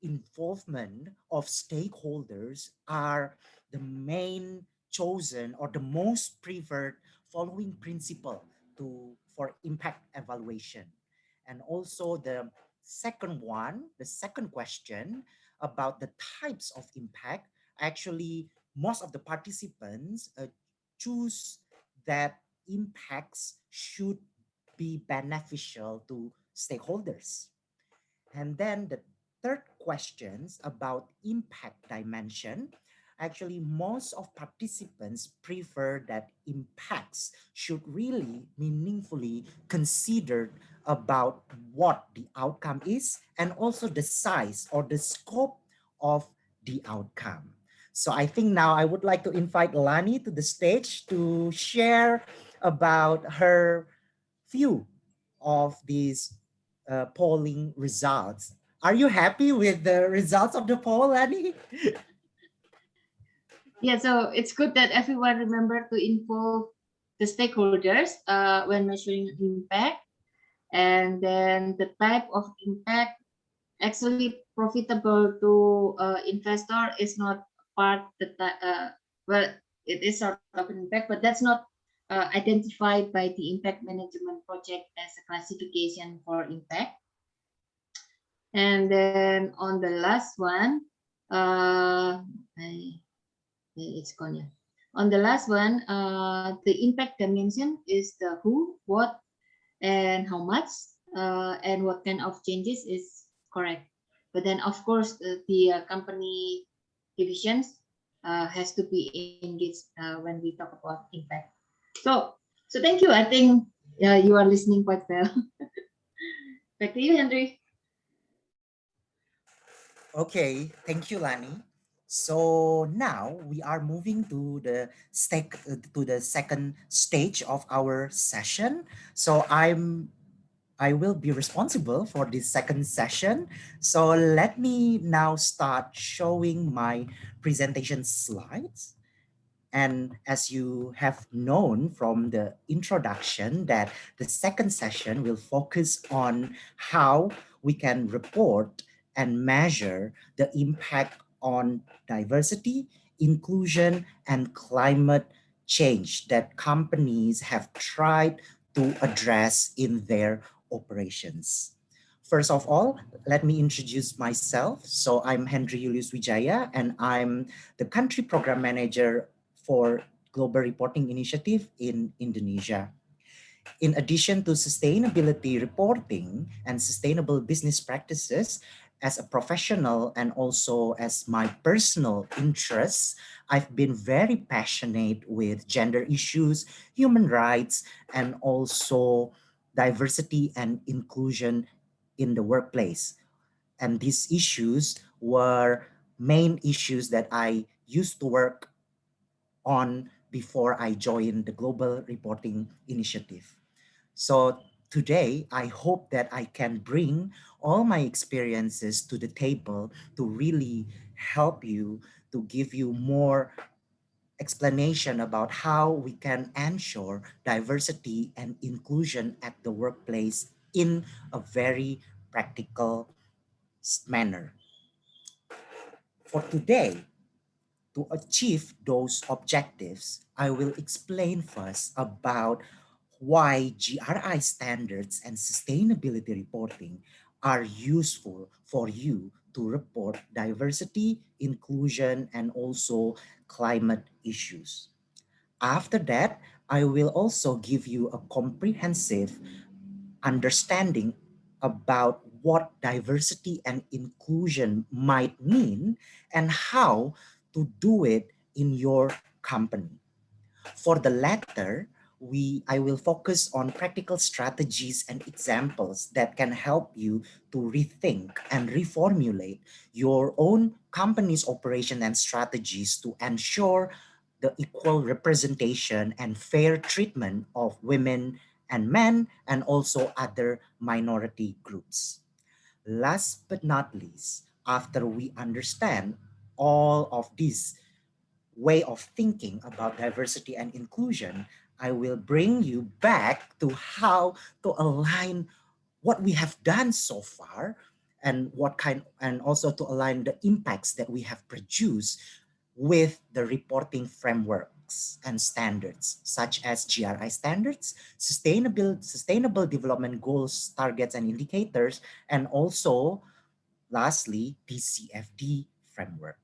involvement of stakeholders are the main chosen or the most preferred following principle for impact evaluation. And also the second question about the types of impact, actually most of the participants choose that impacts should be beneficial to stakeholders. And then the third questions about impact dimension, actually most of participants prefer that impacts should really meaningfully considered about what the outcome is, and also the size or the scope of the outcome. So I think now I would like to invite Lani to the stage to share about her view of these polling results. Are you happy with the results of the poll, Lani? Yeah, so it's good that everyone remember to involve the stakeholders when measuring impact, and then the type of impact actually profitable to investor is not part well, it is sort of an impact, but that's not identified by the impact management project as a classification for impact. And then on the last one, it's gone. Yeah. On the last one, the impact dimension is the who, what, and how much, and what kind of changes is correct. But then, of course, the company divisions has to be engaged when we talk about impact. So thank you. I think you are listening quite well. Back to you, Henry. Okay, thank you, Lani. So now we are moving to the second stage of our session. So I will be responsible for this second session. So let me now start showing my presentation slides. And as you have known from the introduction, that the second session will focus on how we can report and measure the impact on diversity, inclusion, and climate change that companies have tried to address in their operations. First of all, let me introduce myself. So I'm Henry Julius Wijaya, and I'm the Country Program Manager for Global Reporting Initiative in Indonesia. In addition to sustainability reporting and sustainable business practices, as a professional and also as my personal interests, I've been very passionate with gender issues, human rights, and also diversity and inclusion in the workplace. And these issues were main issues that I used to work on before I joined the Global Reporting Initiative. So today, I hope that I can bring all my experiences to the table to really help you, to give you more explanation about how we can ensure diversity and inclusion at the workplace in a very practical manner. For today, to achieve those objectives, I will explain first about why GRI standards and sustainability reporting are useful for you to report diversity, inclusion, and also climate issues. After that, I will also give you a comprehensive understanding about what diversity and inclusion might mean and how to do it in your company. For the latter, I will focus on practical strategies and examples that can help you to rethink and reformulate your own company's operation and strategies to ensure the equal representation and fair treatment of women and men and also other minority groups. Last but not least, after we understand all of these way of thinking about diversity and inclusion, I will bring you back to how to align what we have done so far and also to align the impacts that we have produced with the reporting frameworks and standards such as GRI standards, sustainable development goals, targets and indicators, and also lastly, TCFD framework.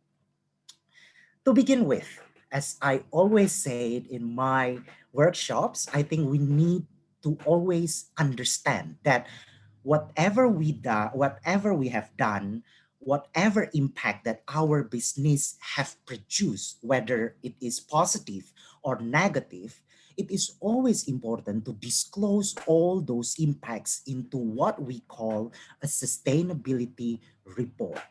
To begin with, as I always say it in my workshops, I think we need to always understand that whatever we have done, whatever impact that our business have produced, whether it is positive or negative, it is always important to disclose all those impacts into what we call a sustainability report.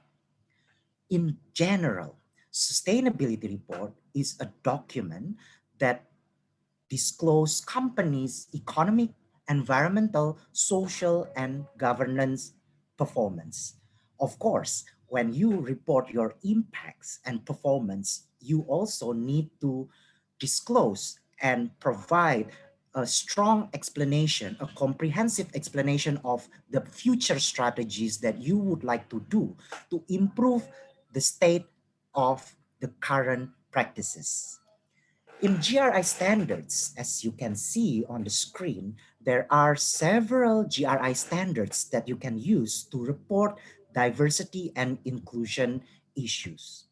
In general, sustainability report is a document that disclose companies' economic, environmental, social, and governance performance. Of course, when you report your impacts and performance, you also need to disclose and provide a strong explanation, a comprehensive explanation of the future strategies that you would like to do to improve the state of the current practices. In GRI standards, as you can see on the screen, there are several GRI standards that you can use to report diversity and inclusion issues.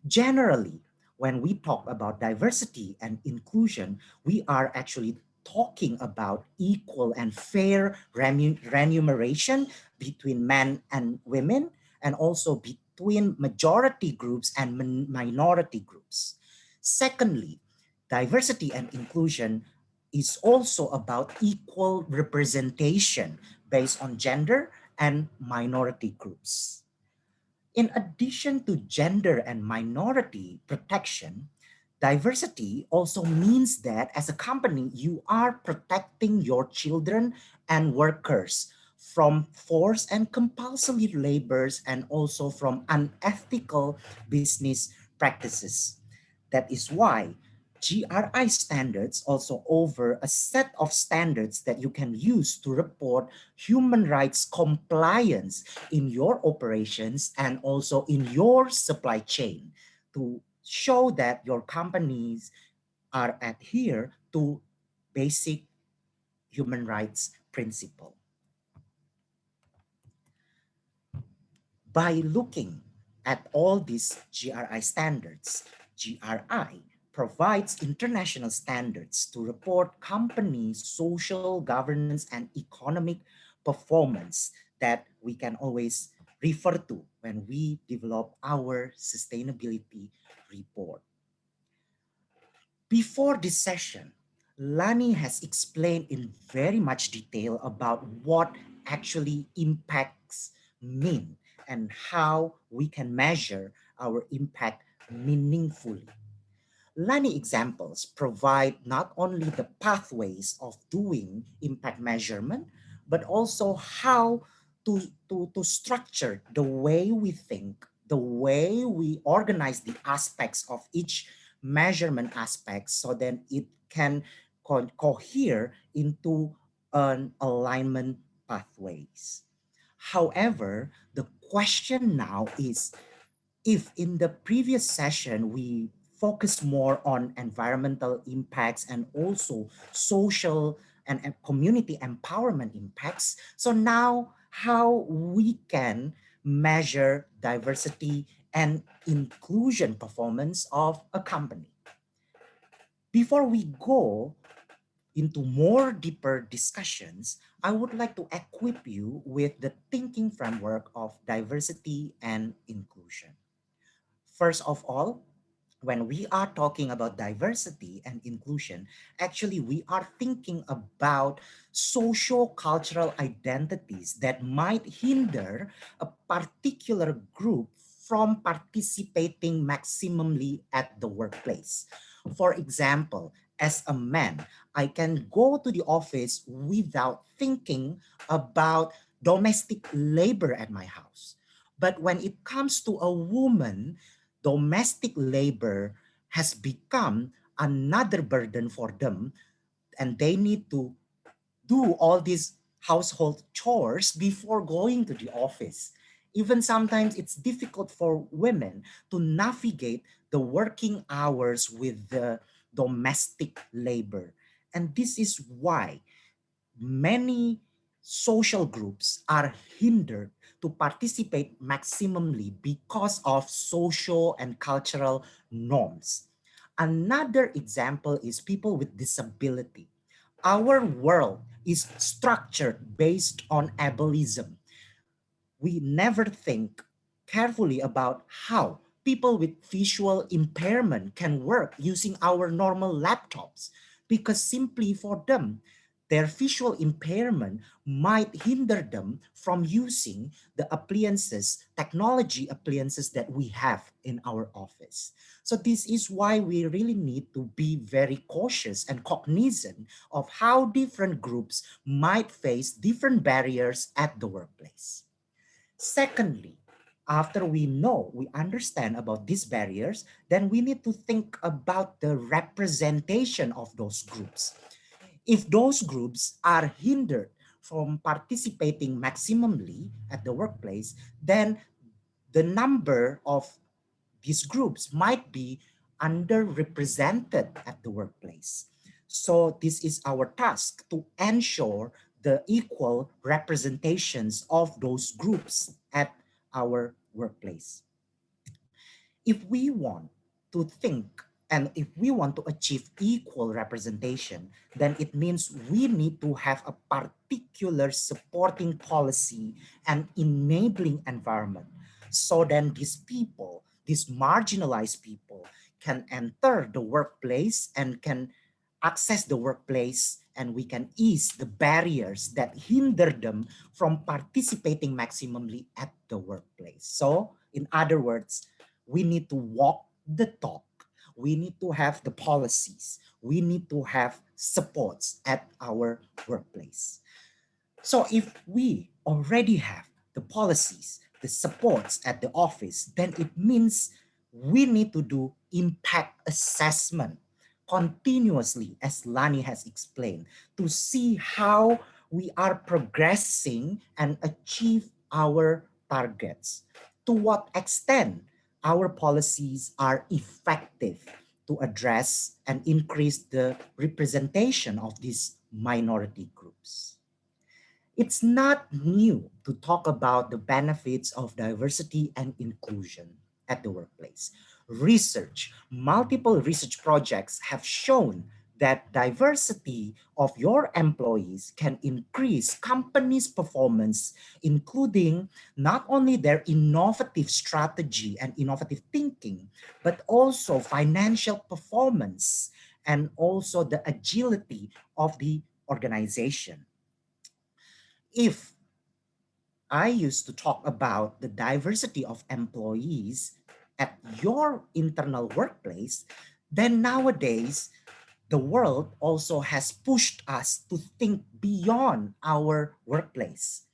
Generally, when we talk about diversity and inclusion, we are actually talking about equal and fair remuneration between men and women, and also between majority groups and minority groups. Secondly, diversity and inclusion is also about equal representation based on gender and minority groups. In addition to gender and minority protection, diversity also means that as a company, you are protecting your children and workers from forced and compulsory labors and also from unethical business practices. That is why GRI standards also offer a set of standards that you can use to report human rights compliance in your operations and also in your supply chain to show that your companies are adhere to basic human rights principle. By looking at all these GRI standards, GRI provides international standards to report companies' social governance and economic performance that we can always refer to when we develop our sustainability report. Before this session, Lani has explained in very much detail about what actually impacts mean and how we can measure our impact meaningfully. Lani examples provide not only the pathways of doing impact measurement, but also how to structure the way we think, the way we organize the aspects of each measurement aspect so that it can cohere into an alignment pathways. However, the question now is, if in the previous session we focus more on environmental impacts and also social and community empowerment impacts, so now how we can measure diversity and inclusion performance of a company. Before we go into more deeper discussions, I would like to equip you with the thinking framework of diversity and inclusion. First of all, when we are talking about diversity and inclusion, actually we are thinking about socio-cultural identities that might hinder a particular group from participating maximally at the workplace. For example, as a man, I can go to the office without thinking about domestic labor at my house. But when it comes to a woman, domestic labor has become another burden for them, and they need to do all these household chores before going to the office. Even sometimes it's difficult for women to navigate the working hours with the domestic labor. And this is why many social groups are hindered to participate maximally because of social and cultural norms. Another example is people with disability. Our world is structured based on ableism. We never think carefully about how people with visual impairment can work using our normal laptops, because simply for them, their visual impairment might hinder them from using the appliances, technology appliances that we have in our office. So this is why we really need to be very cautious and cognizant of how different groups might face different barriers at the workplace. Secondly, after we understand about these barriers, then we need to think about the representation of those groups. If those groups are hindered from participating maximally at the workplace, then the number of these groups might be underrepresented at the workplace. So this is our task to ensure the equal representations of those groups at our workplace. If we want to think and if we want to achieve equal representation, then it means we need to have a particular supporting policy and enabling environment so then these people, these marginalized people, can enter the workplace and can access the workplace and we can ease the barriers that hinder them from participating maximally at the workplace. So, in other words, we need to walk the talk. We need to have the policies. We need to have supports at our workplace. So if we already have the policies, the supports at the office, then it means we need to do impact assessment continuously, as Lani has explained, to see how we are progressing and achieve our targets. To what extent our policies are effective to address and increase the representation of these minority groups. It's not new to talk about the benefits of diversity and inclusion at the workplace. Multiple research projects have shown that diversity of your employees can increase companies' performance, including not only their innovative strategy and innovative thinking, but also financial performance and also the agility of the organization. If I used to talk about the diversity of employees at your internal workplace, then nowadays the world also has pushed us to think beyond our workplace.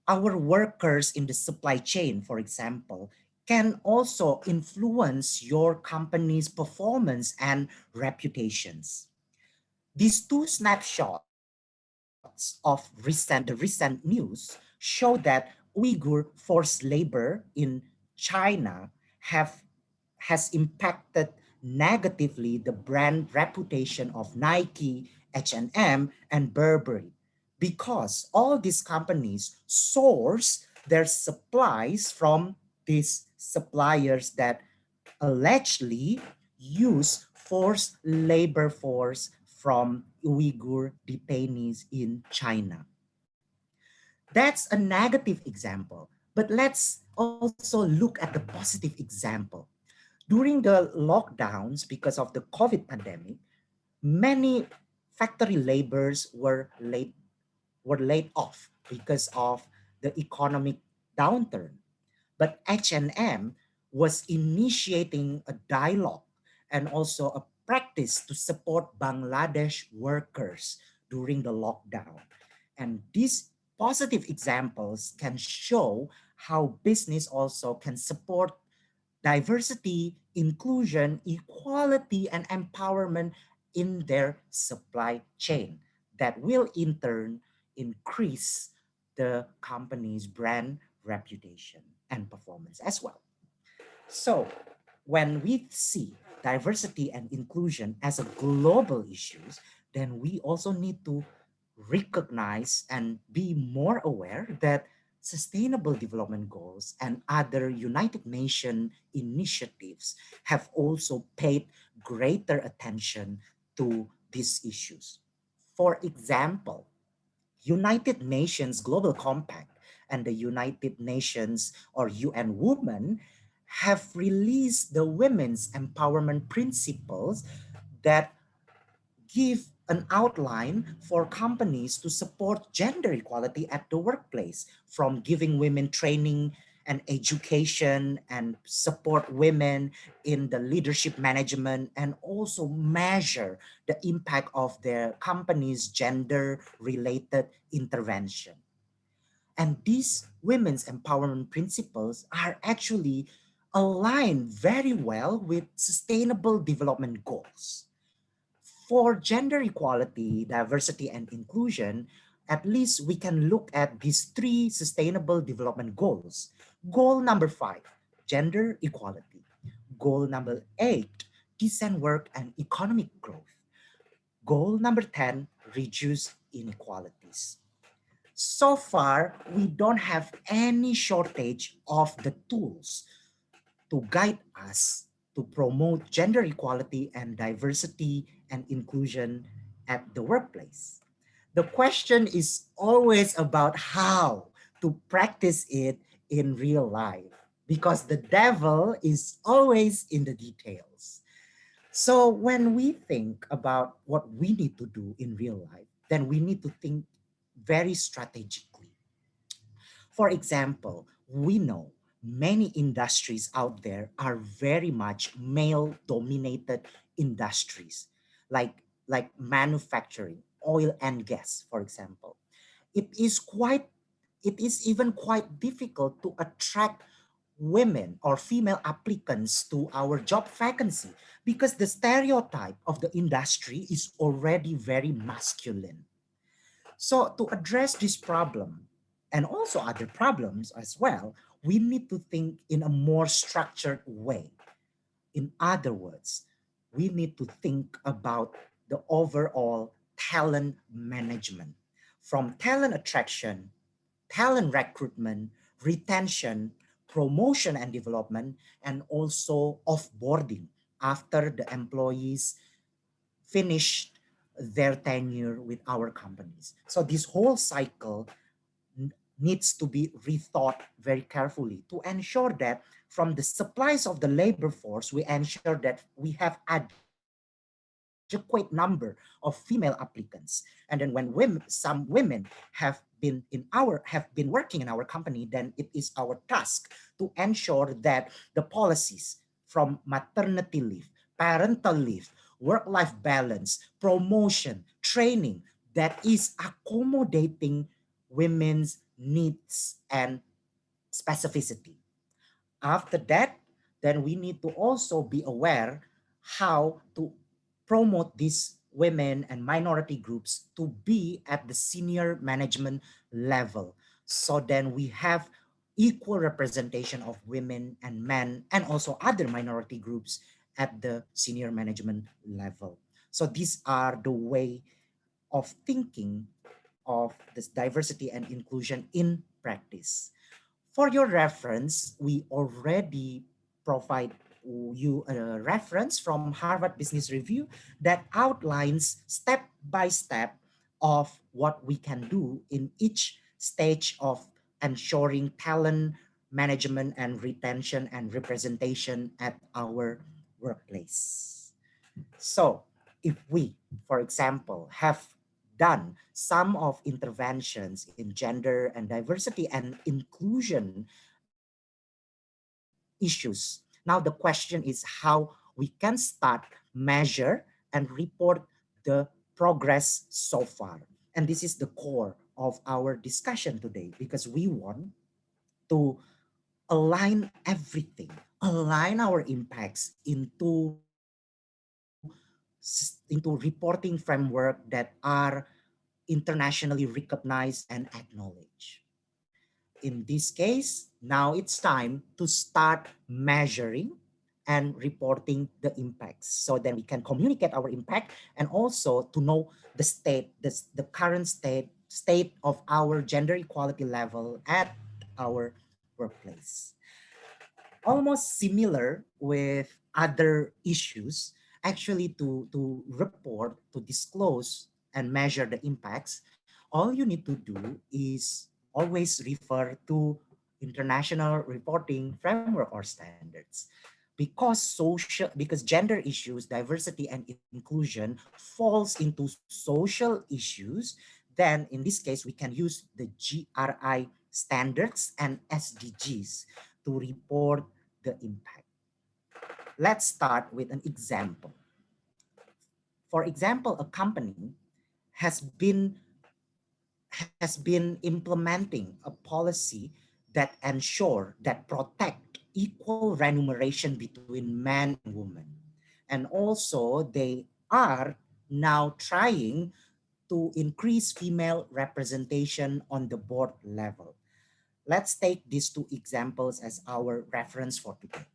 Our workers in the supply chain, for example, can also influence your company's performance and reputations. These two snapshots of the recent news show that Uyghur forced labor in China has impacted negatively the brand reputation of Nike, H&M, and Burberry, because all these companies source their supplies from these suppliers that allegedly use forced labor force from Uyghur detainees in China. That's a negative example, but let's also look at the positive example. During the lockdowns, because of the COVID pandemic, many factory laborers were laid off because of the economic downturn. But H&M was initiating a dialogue and also a practice to support Bangladesh workers during the lockdown. And these positive examples can show how business also can support diversity, inclusion, equality, and empowerment in their supply chain that will in turn increase the company's brand reputation and performance as well. So when we see diversity and inclusion as a global issues, then we also need to recognize and be more aware that Sustainable Development Goals and other United Nations initiatives have also paid greater attention to these issues. For example, United Nations Global Compact and the United Nations or UN Women have released the women's empowerment principles that give an outline for companies to support gender equality at the workplace, from giving women training and education and support women in the leadership management, and also measure the impact of their company's gender-related intervention. And these women's empowerment principles are actually aligned very well with Sustainable Development Goals. For gender equality, diversity, and inclusion, at least we can look at these three Sustainable Development Goals. Goal number 5, gender equality. Goal number 8, decent work and economic growth. Goal number 10, reduce inequalities. So far, we don't have any shortage of the tools to guide us to promote gender equality and diversity and inclusion at the workplace. The question is always about how to practice it in real life, because the devil is always in the details. So when we think about what we need to do in real life, then we need to think very strategically. For example, we know many industries out there are very much male-dominated industries, like manufacturing, oil and gas, for example. It is even quite difficult to attract women or female applicants to our job vacancy because the stereotype of the industry is already very masculine. So to address this problem and also other problems as well, we need to think in a more structured way. In other words, we need to think about the overall talent management, from talent attraction, talent recruitment, retention, promotion and development, and also offboarding after the employees finished their tenure with our companies. So this whole cycle needs to be rethought very carefully to ensure that from the supplies of the labor force, we ensure that we have adequate number of female applicants. And then when some women have been working in our company, then it is our task to ensure that the policies from maternity leave, parental leave, work-life balance, promotion, training, that is accommodating women's needs and specificity. After that, then we need to also be aware how to promote these women and minority groups to be at the senior management level. So then we have equal representation of women and men and also other minority groups at the senior management level. So these are the way of thinking of this diversity and inclusion in practice. For your reference, we already provide you a reference from Harvard Business Review that outlines step by step of what we can do in each stage of ensuring talent management and retention and representation at our workplace. So if we, for example, have done some of interventions in gender and diversity and inclusion issues, now the question is how we can start measure and report the progress so far. And this is the core of our discussion today because we want to align everything, align our impacts into reporting framework that are internationally recognized and acknowledged. In this case, now it's time to start measuring and reporting the impacts so then we can communicate our impact and also to know the state, the current state of our gender equality level at our workplace. Almost similar with other issues, actually to report, to disclose and measure the impacts, all you need to do is always refer to international reporting framework or standards. Because gender issues, diversity and inclusion falls into social issues, then in this case we can use the GRI standards and SDGs to report the impact. Let's start with an example. For example, a company has been implementing a policy that protect equal remuneration between men and women. And also they are now trying to increase female representation on the board level. Let's take these two examples as our reference for today.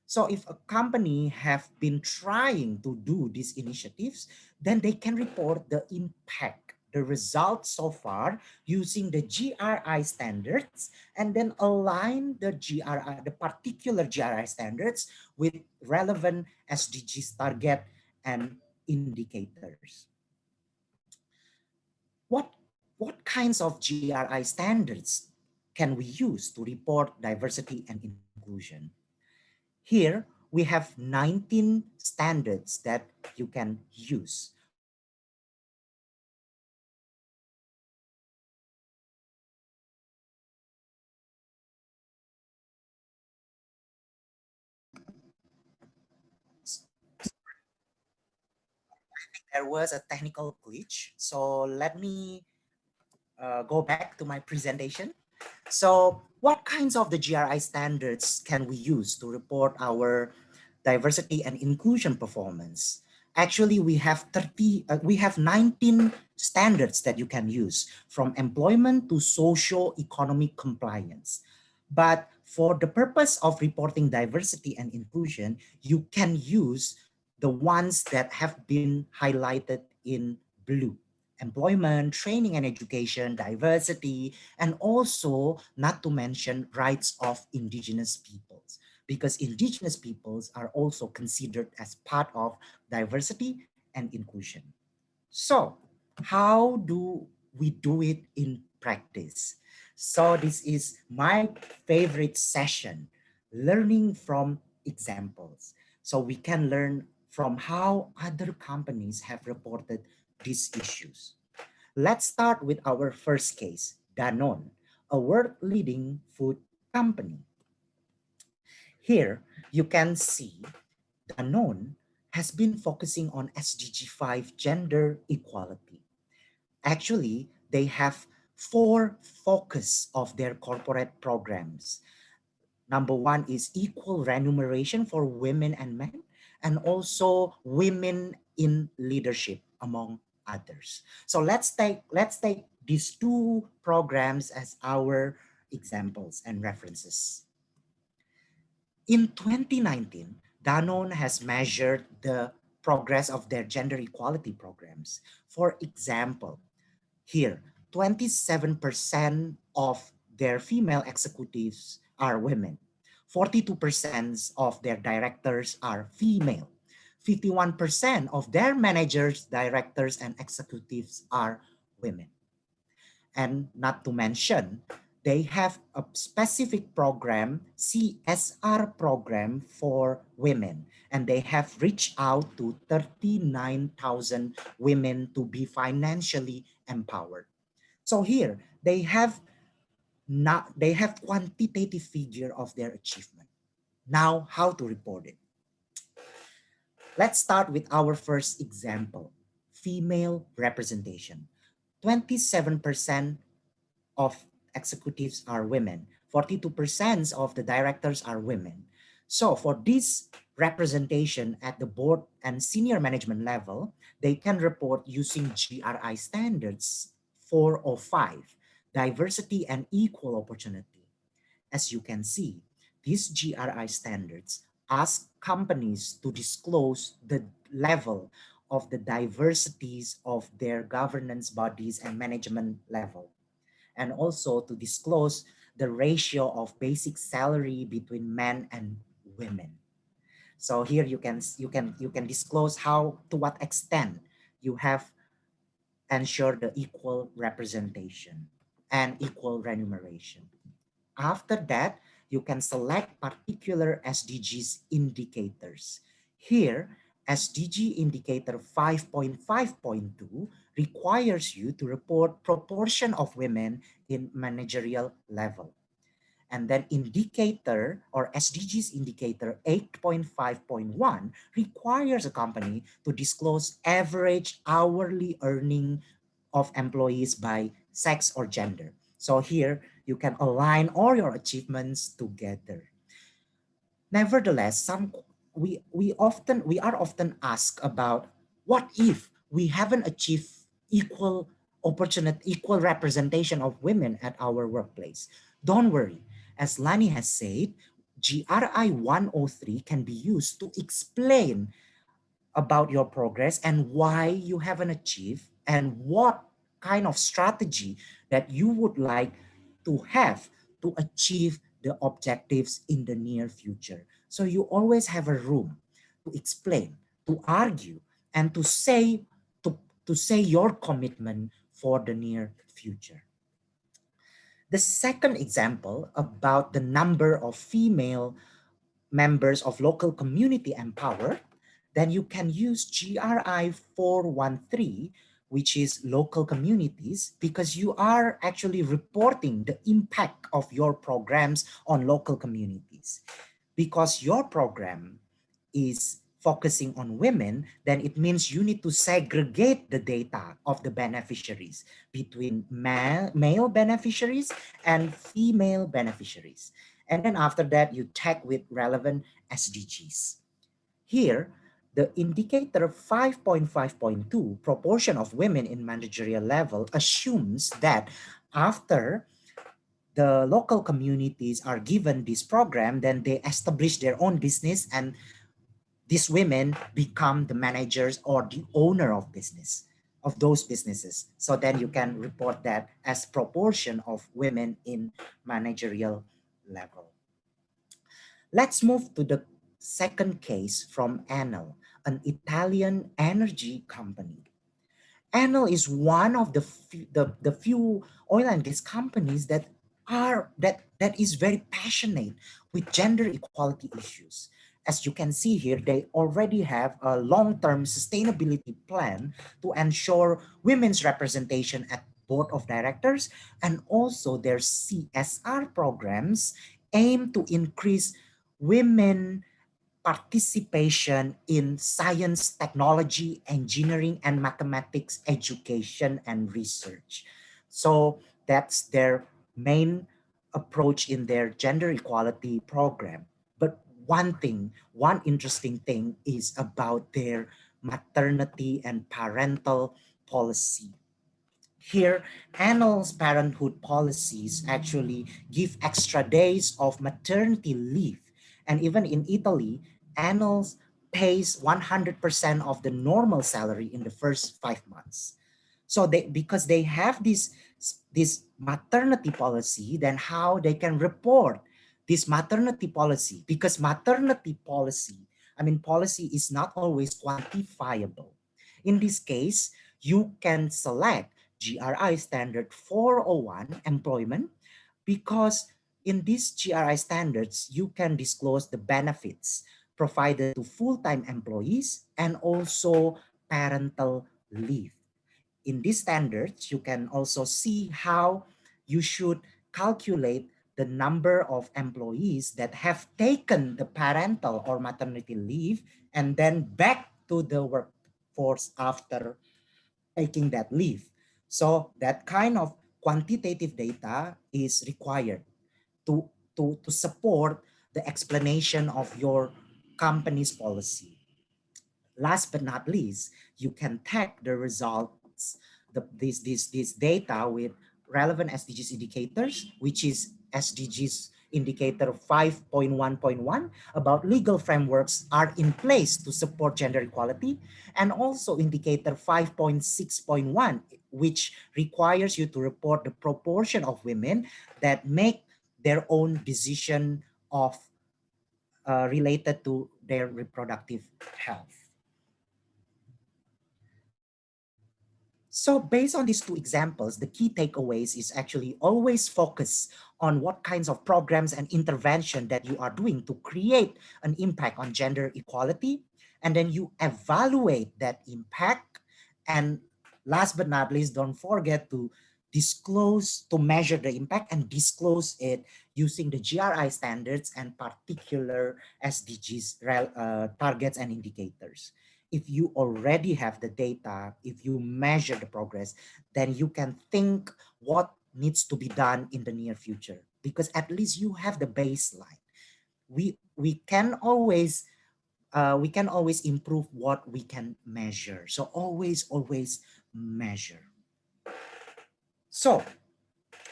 So if a company have been trying to do these initiatives, then they can report the impact, the results so far using the GRI standards and then align the particular GRI standards with relevant SDGs target and indicators. What kinds of GRI standards can we use to report diversity and inclusion? Here, we have 19 standards that you can use. there was a technical glitch. So let me go back to my presentation. So what kinds of the GRI standards can we use to report our diversity and inclusion performance? Actually, we have 19 standards that you can use, from employment to socio-economic compliance. But for the purpose of reporting diversity and inclusion, you can use the ones that have been highlighted in blue: employment, training and education, diversity, and also not to mention rights of indigenous peoples, because indigenous peoples are also considered as part of diversity and inclusion. So how do we do it in practice? So this is my favorite session, learning from examples. So we can learn from how other companies have reported these issues. Let's start with our first case, Danone, a world-leading food company. Here, you can see Danone has been focusing on SDG 5 gender equality. Actually, they have 4 focus of their corporate programs. Number 1 is equal remuneration for women and men, and also women in leadership, among others. So let's take these 2 programs as our examples and references. In 2019, Danone has measured the progress of their gender equality programs. For example, here, 27% of their female executives are women. 42% of their directors are female. 51% of their managers, directors, and executives are women. And not to mention, they have a specific program, CSR program for women, and they have reached out to 39,000 women to be financially empowered. So here they have quantitative figure of their achievement. Now, how to report it? Let's start with our first example, female representation. 27% of executives are women. 42% of the directors are women. So for this representation at the board and senior management level, they can report using GRI standards 4 or 5, diversity and equal opportunity. As you can see, these GRI standards ask companies to disclose the level of the diversities of their governance bodies and management level, and also to disclose the ratio of basic salary between men and women. So here you can disclose how, to what extent you have ensured the equal representation and equal remuneration. After that, you can select particular SDGs indicators. Here, SDG indicator 5.5.2 requires you to report proportion of women in managerial level. And then indicator or SDGs indicator 8.5.1 requires a company to disclose average hourly earning of employees by sex or gender. So here you can align all your achievements together. Nevertheless, we are often asked about, what if we haven't achieved equal opportunity, equal representation of women at our workplace? Don't worry. As Lani has said, GRI 103 can be used to explain about your progress and why you haven't achieved, and what kind of strategy that you would like to have to achieve the objectives in the near future. So you always have a room to explain, to argue, and to say your commitment for the near future. The second example about the number of female members of local community empowered, then you can use GRI 413, which is local communities, because you are actually reporting the impact of your programs on local communities. Because your program is focusing on women, then it means you need to segregate the data of the beneficiaries between male beneficiaries and female beneficiaries. And then after that, you tag with relevant SDGs. Here, the indicator 5.5.2, proportion of women in managerial level, assumes that after the local communities are given this program, then they establish their own business and these women become the managers or the owner of business, of those businesses. So then you can report that as proportion of women in managerial level. Let's move to the second case from Enel, an Italian energy company. Enel is one of the few oil and gas companies that is very passionate with gender equality issues. As you can see here, they already have a long-term sustainability plan to ensure women's representation at board of directors, and also their CSR programs aim to increase women participation in science, technology, engineering, and mathematics education and research. So that's their main approach in their gender equality program. But one interesting thing is about their maternity and parental policy. Here, Enel's parenthood policies actually give extra days of maternity leave. And even in Italy, Enel pays 100% of the normal salary in the first 5 months. So because they have this maternity policy, then how they can report this maternity policy, because maternity policy, policy is not always quantifiable. In this case, you can select GRI standard 401 employment, because in these GRI standards, you can disclose the benefits provided to full-time employees and also parental leave. In these standards, you can also see how you should calculate the number of employees that have taken the parental or maternity leave and then back to the workforce after taking that leave. So that kind of quantitative data is required to support the explanation of your company's policy. Last but not least, you can tag the results, this data with relevant SDGs indicators, which is SDGs indicator 5.1.1 about legal frameworks are in place to support gender equality, and also indicator 5.6.1, which requires you to report the proportion of women that make their own decision of related to their reproductive health. So based on these two examples, the key takeaways is actually always focus on what kinds of programs and intervention that you are doing to create an impact on gender equality. And then you evaluate that impact. And last but not least, don't forget to disclose, to measure the impact and disclose it using the GRI standards and particular SDGs targets and indicators. If you already have the data, if you measure the progress, then you can think what needs to be done in the near future, because at least you have the baseline. We can always improve what we can measure. So always measure. So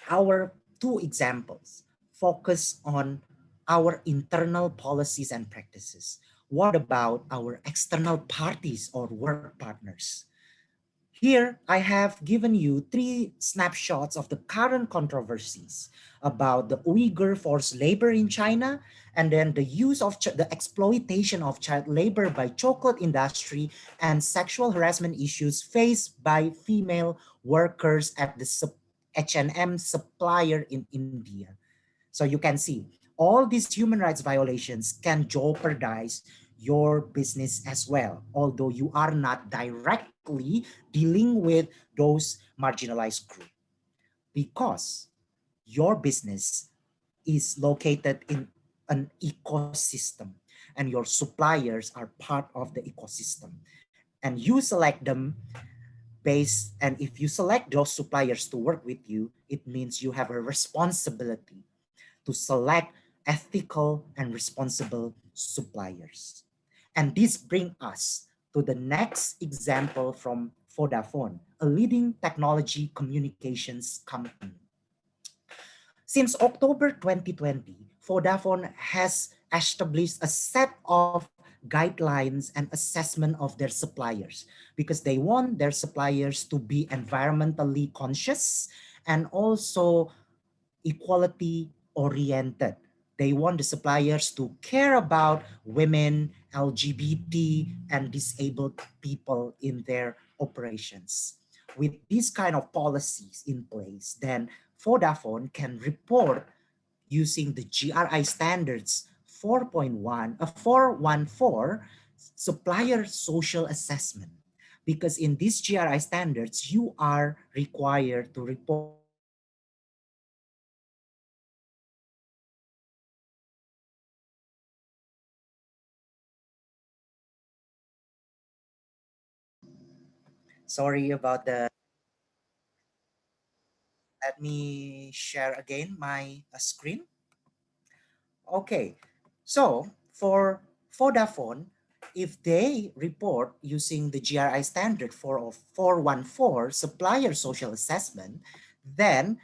our two examples focus on our internal policies and practices. What about our external parties or work partners? Here, I have given you 3 snapshots of the current controversies about the Uyghur forced labor in China, and then the use of the exploitation of child labor by chocolate industry, and sexual harassment issues faced by female workers at the H&M supplier in India. So you can see all these human rights violations can jeopardize your business as well, although you are not directly dealing with those marginalized groups, because your business is located in an ecosystem. and your suppliers are part of the ecosystem. And you select them based, and if you select those suppliers to work with you, it means you have a responsibility to select ethical and responsible suppliers. And this brings us to the next example from Vodafone, a leading technology communications company. Since October 2020, Vodafone has established a set of guidelines and assessment of their suppliers because they want their suppliers to be environmentally conscious and also equality oriented. They want the suppliers to care about women, LGBT, and disabled people in their operations. With these kind of policies in place, then Vodafone can report using the GRI standards 414 supplier social assessment. Because in these GRI standards, you are required to report Sorry about the, let me share again my screen. Okay, so for Vodafone, if they report using the GRI standard 414 supplier social assessment, then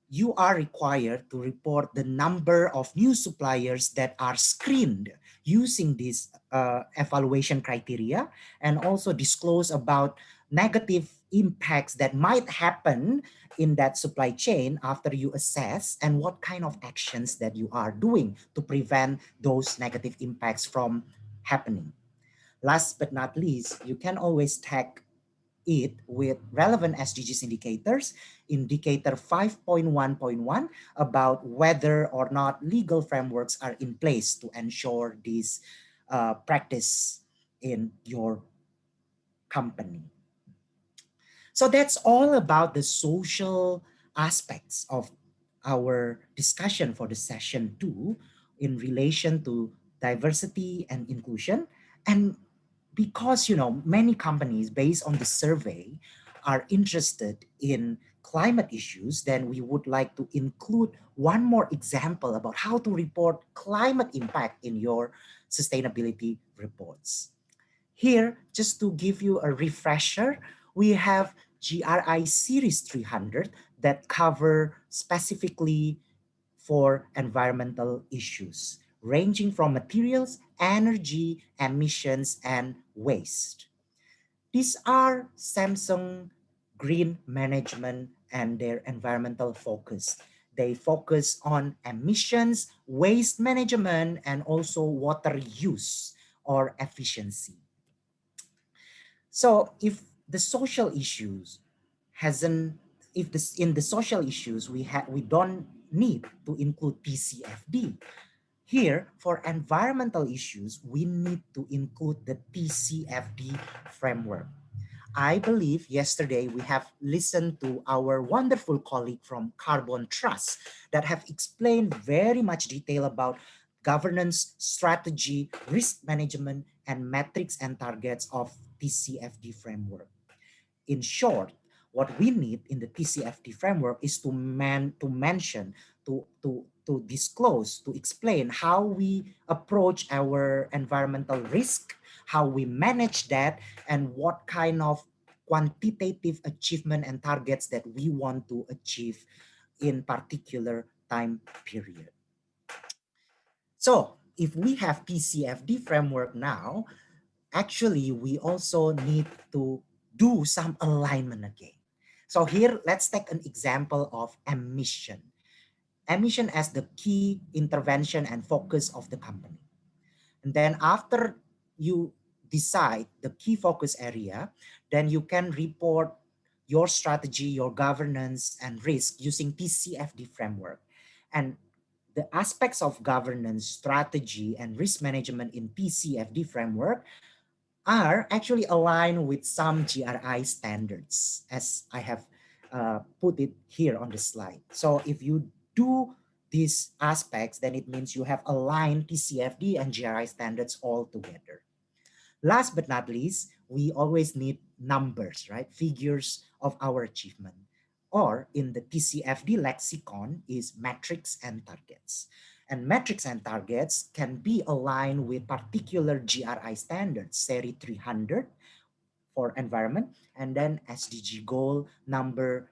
you are required to report the number of new suppliers that are screened using this evaluation criteria, and also disclose about negative impacts that might happen in that supply chain after you assess, and what kind of actions that you are doing to prevent those negative impacts from happening. Last but not least, you can always tag it with relevant SDGs indicators, indicator 5.1.1 about whether or not legal frameworks are in place to ensure this practice in your company. So that's all about the social aspects of our discussion for the session 2 in relation to diversity and inclusion. And because many companies based on the survey are interested in climate issues, then we would like to include one more example about how to report climate impact in your sustainability reports. Here, just to give you a refresher, we have GRI Series 300 that cover specifically for environmental issues, ranging from materials, energy, emissions, and waste. These are Samsung green management and their environmental focus. They focus on emissions, waste management, and also water use or efficiency. So if the social issues hasn't, if this in the social issues we don't need to include TCFD. Here, for environmental issues, we need to include the TCFD framework. I believe yesterday we have listened to our wonderful colleague from Carbon Trust that have explained very much detail about governance, strategy, risk management, and metrics and targets of TCFD framework. In short, what we need in the TCFD framework is to mention, to disclose, to explain how we approach our environmental risk, how we manage that, and what kind of quantitative achievement and targets that we want to achieve in particular time period. So if we have TCFD framework now, actually we also need to do some alignment again. So here, let's take an example of emission. Emission as the key intervention and focus of the company. And then after you decide the key focus area, then you can report your strategy, your governance, and risk using TCFD framework. And the aspects of governance, strategy, and risk management in TCFD framework are actually aligned with some GRI standards, as I have put it here on the slide. So if you do these aspects, then it means you have aligned TCFD and GRI standards all together. Last but not least, we always need numbers, right? Figures of our achievement. Or in the TCFD lexicon is metrics and targets. And metrics and targets can be aligned with particular GRI standards, SERI 300 for environment, and then SDG goal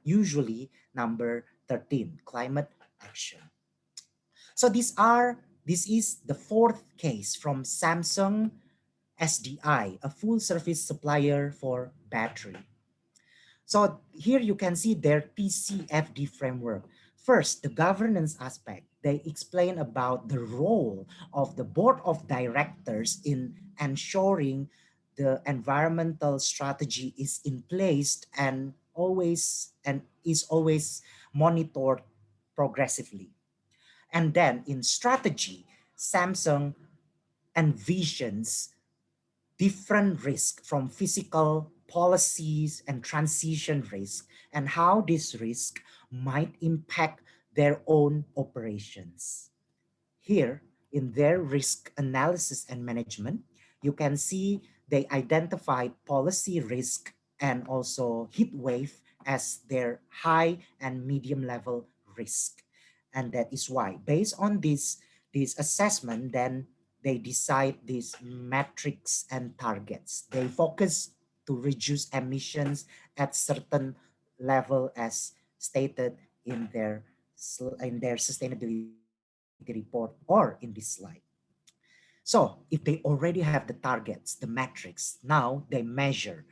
usually number 13, climate action. So this is the fourth case from Samsung SDI, a full service supplier for battery. So here you can see their TCFD framework. First, the governance aspect. They explain about the role of the board of directors in ensuring the environmental strategy is in place and is always monitored progressively. And then in strategy, Samsung envisions different risks from physical policies and transition risk and how this risk might impact their own operations. Here, in their risk analysis and management, you can see they identified policy risk and also heat wave as their high and medium level risk. And that is why, based on this assessment, then they decide these metrics and targets. They focus to reduce emissions at certain level as stated in their sustainability report or in this slide. So if they already have the targets, the metrics, now they measure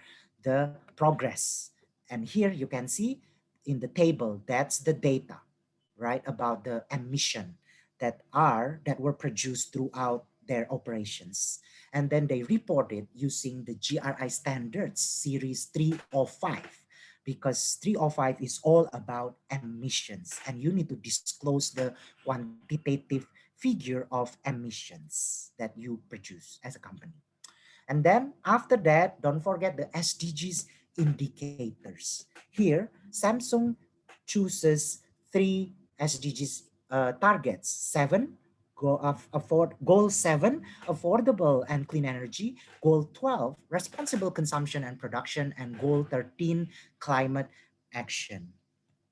the progress. And here you can see in the table, that's the data, right, about the emission that were produced throughout their operations. And then they report it using the GRI standards series 305, because 305 is all about emissions and you need to disclose the quantitative figure of emissions that you produce as a company. And then after that, don't forget the SDGs indicators. Here, Samsung chooses 3 SDGs targets. 7, goal 7, affordable and clean energy. Goal 12, responsible consumption and production. And goal 13, climate action.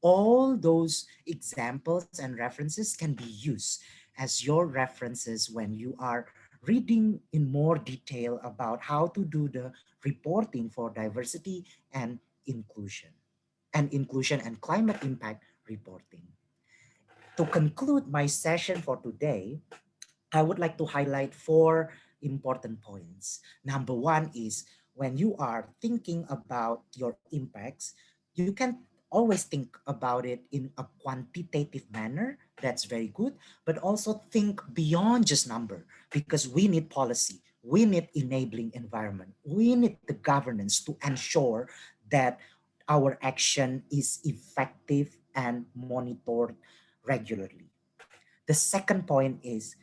All those examples and references can be used as your references when you are reading in more detail about how to do the reporting for diversity and inclusion and climate impact reporting. To conclude my session for today, I would like to highlight 4 important points. Number 1 is when you are thinking about your impacts, you can always think about it in a quantitative manner. That's very good, but also think beyond just number, because we need policy, we need enabling environment, we need the governance to ensure that our action is effective and monitored regularly. The second point is,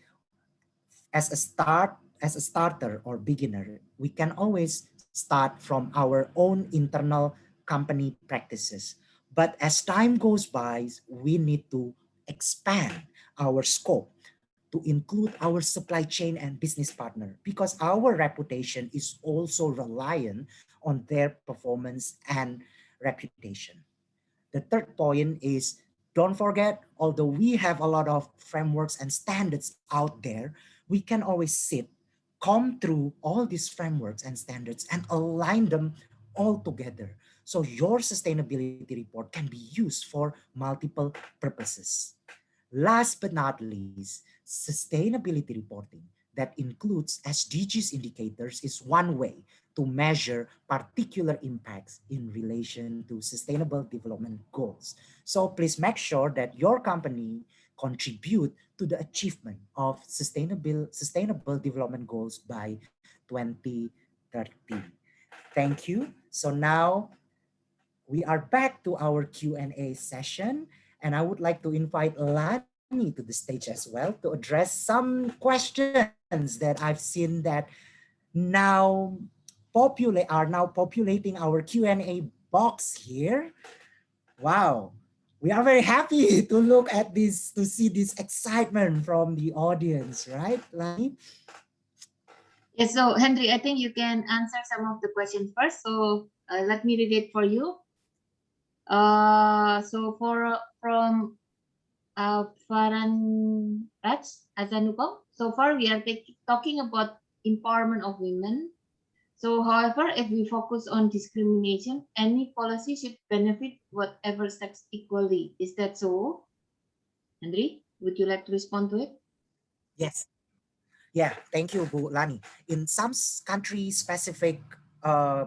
as a starter or beginner, we can always start from our own internal company practices. But as time goes by, we need to expand our scope to include our supply chain and business partner, because our reputation is also reliant on their performance and reputation. The third point is, don't forget, although we have a lot of frameworks and standards out there, we can always comb through all these frameworks and standards and align them all together. So your sustainability report can be used for multiple purposes. Last but not least, sustainability reporting that includes SDGs indicators is one way to measure particular impacts in relation to sustainable development goals. So please make sure that your company contribute to the achievement of sustainable development goals by 2030. Thank you. So now we are back to our Q&A session, and I would like to invite Lani to the stage as well to address some questions that I've seen that now are now populating our Q&A box here. Wow. We are very happy to look at this, to see this excitement from the audience, right, Lani? Yes, so Henry, I think you can answer some of the questions first. So let me read it for you. So from Faran Raj Azanupam. So far we are talking about empowerment of women. So however, if we focus on discrimination, any policy should benefit whatever sex equally. Is that so? Henry, would you like to respond to it? Yes. Yeah, thank you, Bu Lani. In some country-specific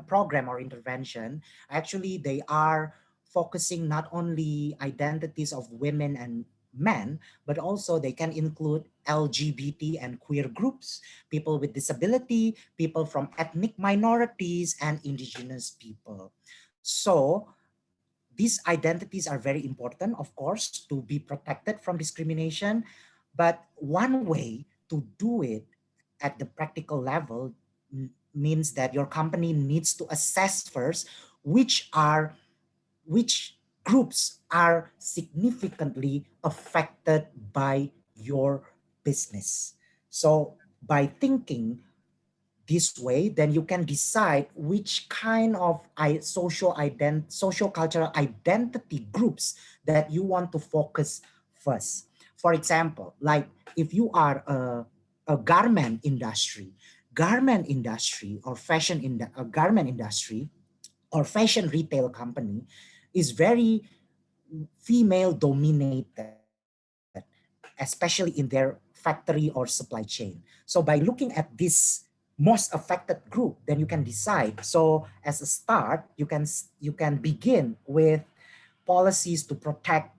program or intervention, actually they are focusing not only identities of women and men, but also they can include LGBT and queer groups, people with disability, people from ethnic minorities, and indigenous people. So these identities are very important, of course, to be protected from discrimination. But one way to do it at the practical level means that your company needs to assess first which groups are significantly affected by your business. So by thinking this way, then you can decide which kind of social cultural identity groups that you want to focus first. For example, like if you are a garment industry or garment industry or fashion retail company is very female dominated, especially in their factory or supply chain. So by looking at this most affected group, then you can decide. So as a start, you can begin with policies to protect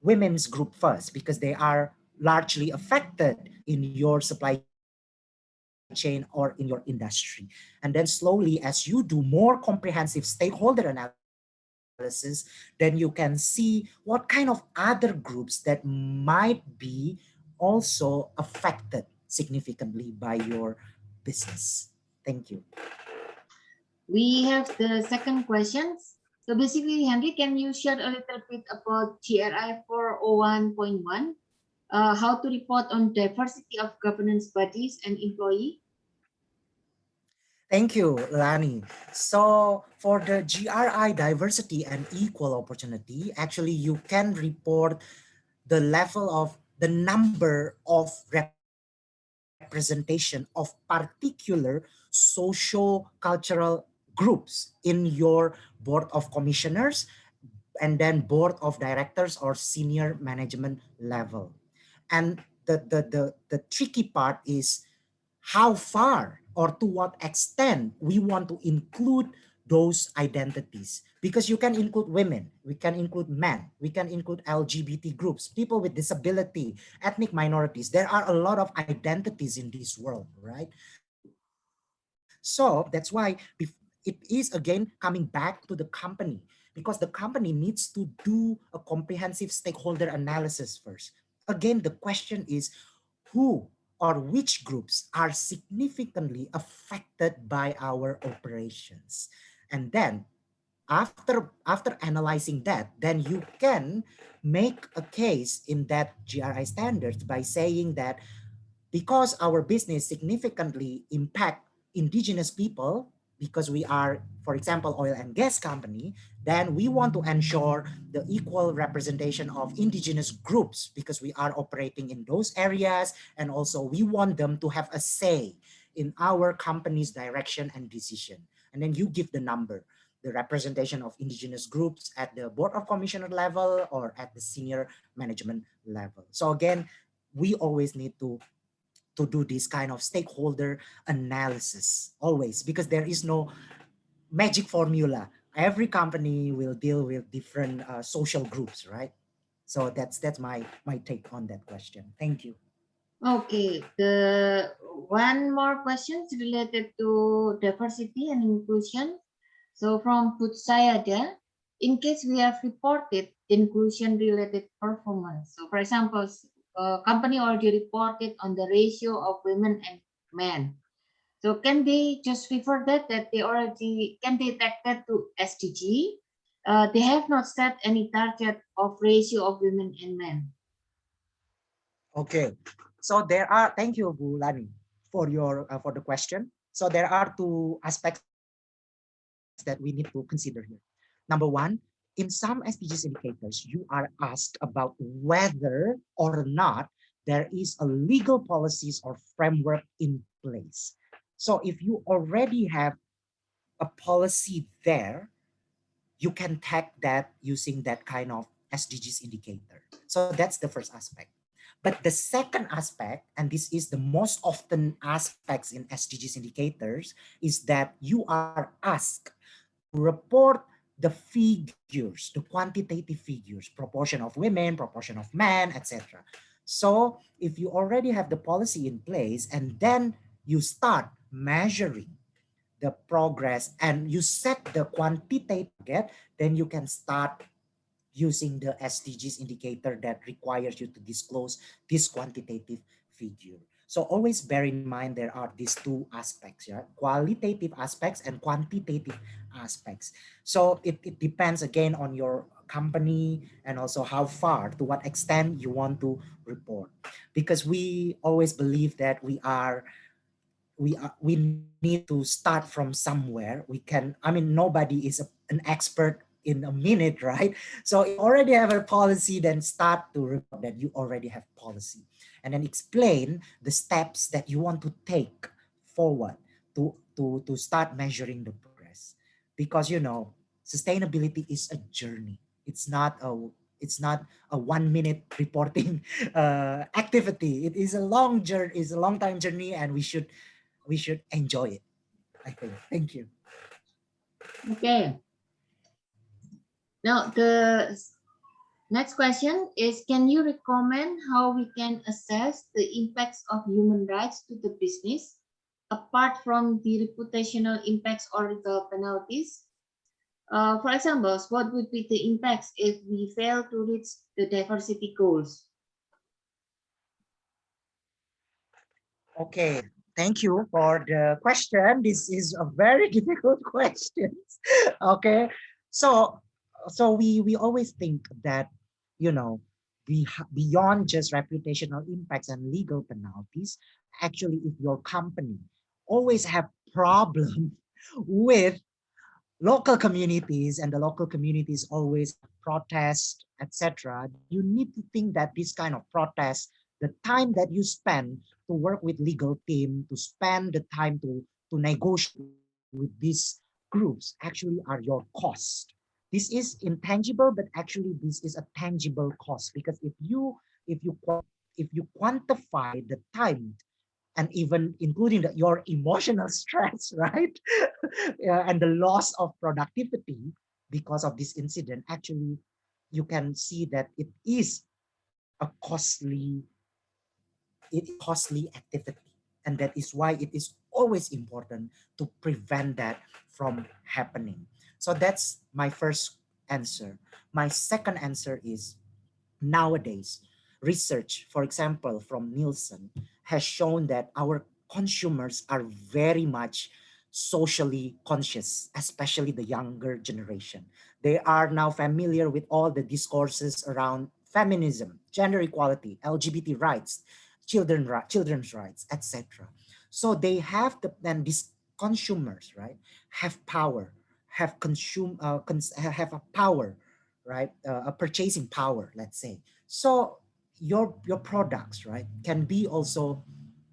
women's group first because they are largely affected in your supply chain or in your industry. And then slowly, as you do more comprehensive stakeholder analysis, then you can see what kind of other groups that might be also affected significantly by your business. Thank you. We have the second questions. So basically, Henry, can you share a little bit about GRI 401.1? How to report on diversity of governance bodies and employee? Thank you, Lani. So for the GRI diversity and equal opportunity, actually you can report the level of the number of representation of particular socio-cultural groups in your board of commissioners and then board of directors or senior management level. And the tricky part is how far or to what extent we want to include those identities, because you can include women, we can include men, we can include LGBT groups, people with disability, ethnic minorities. There are a lot of identities in this world, right? So that's why it is again coming back to the company, because the company needs to do a comprehensive stakeholder analysis first. Again, the question is who or which groups are significantly affected by our operations. And then after analyzing that, then you can make a case in that GRI standards by saying that because our business significantly impact indigenous people, because we are, for example, oil and gas company, then we want to ensure the equal representation of indigenous groups because we are operating in those areas, and also we want them to have a say in our company's direction and decision. And then you give the number, the representation of indigenous groups at the board of commissioner level or at the senior management level. So again, we always need to do this kind of stakeholder analysis always, because there is no magic formula. Every company will deal with different social groups, right? So that's my take on that question. Thank you. Okay, the one more question related to diversity and inclusion. So from Putsayada, in case we have reported inclusion related performance. So for example, company already reported on the ratio of women and men. So can they just refer that they already can they tag that to SDG? they have not set any target of ratio of women and men. Okay, so there are, thank you, Bu Lani, for your for the question. So there are two aspects that we need to consider here. Number one, in some SDGs indicators, you are asked about whether or not there is a legal policies or framework in place. So if you already have a policy there, you can tag that using that kind of SDGs indicator. So that's the first aspect. But the second aspect, and this is the most often aspects in SDGs indicators, is that you are asked to report the figures, the quantitative figures, proportion of women, proportion of men, etc. So if you already have the policy in place and then you start measuring the progress and you set the quantitative target, then you can start using the SDGs indicator that requires you to disclose this quantitative figure. So always bear in mind there are these two aspects, yeah? Qualitative aspects and quantitative aspects. So it depends again on your company and also how far, to what extent you want to report. Because we always believe that we need to start from somewhere. We can, I mean, nobody is an expert in a minute, right? So if you already have a policy, then start to report that you already have policy, and then explain the steps that you want to take forward to start measuring the progress. Because sustainability is a journey. It's not a 1 minute reporting activity. It is a long journey. It's a long time journey, and we should enjoy it, I think. Thank you. Okay. Now the next question is, can you recommend how we can assess the impacts of human rights to the business apart from the reputational impacts or the penalties? For example, what would be the impacts if we fail to reach the diversity goals? Okay, thank you for the question. This is a very difficult question. Okay, so we always think that beyond just reputational impacts and legal penalties, actually, if your company always have problem with local communities and the local communities always protest, etc., you need to think that this kind of protest, the time that you spend to work with legal team, to spend the time to negotiate with these groups, actually are your cost. This is intangible, but actually this is a tangible cost, because if you quantify the time and even including your emotional stress, right? And the loss of productivity because of this incident, actually, you can see that it is a costly activity. And that is why it is always important to prevent that from happening. So that's my first answer. My second answer is, nowadays, research, for example, from Nielsen, has shown that our consumers are very much socially conscious, especially the younger generation. They are now familiar with all the discourses around feminism, gender equality, LGBT rights, children's rights, etc. So they have then these consumers, right, have power, have a power, right, a purchasing power, let's say. So your products, right, can be also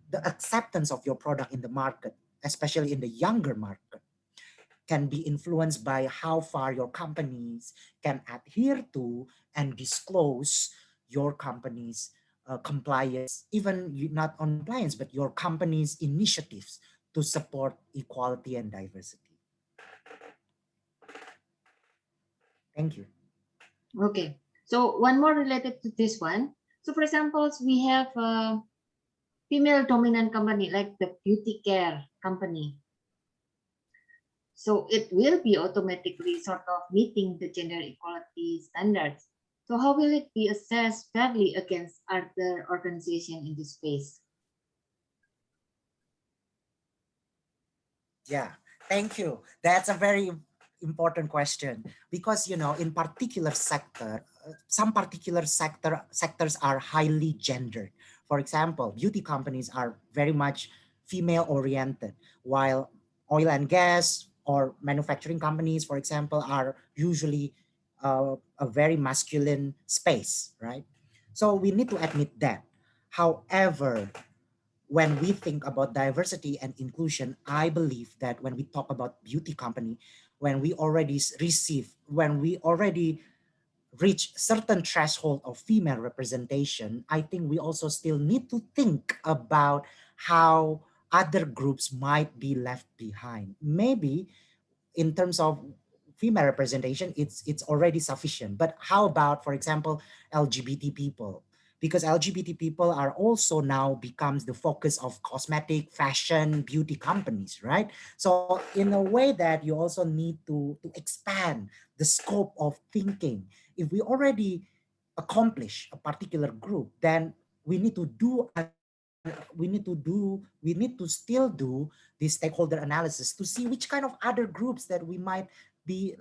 the acceptance of your product in the market, especially in the younger market, can be influenced by how far your companies can adhere to and disclose your company's compliance, even not on compliance, but your company's initiatives to support equality and diversity. Thank you. Okay, so one more related to this one. So for example, we have a female dominant company like the beauty care company. So it will be automatically sort of meeting the gender equality standards. So how will it be assessed fairly against other organizations in this space? Yeah, thank you. That's a very important question because, you know, in particular sector, some particular sectors are highly gendered. For example, beauty companies are very much female oriented, while oil and gas or manufacturing companies, for example, are usually a very masculine space, right? So we need to admit that. However, when we think about diversity and inclusion, I believe that when we talk about beauty company, when we already reach certain threshold of female representation, I think we also still need to think about how other groups might be left behind. Maybe in terms of female representation, it's already sufficient. But how about, for example, LGBT people? Because LGBT people are also now becomes the focus of cosmetic, fashion, beauty companies, right? So in a way that you also need to expand the scope of thinking. If we already accomplish a particular group, then we need to still do the stakeholder analysis to see which kind of other groups that we might be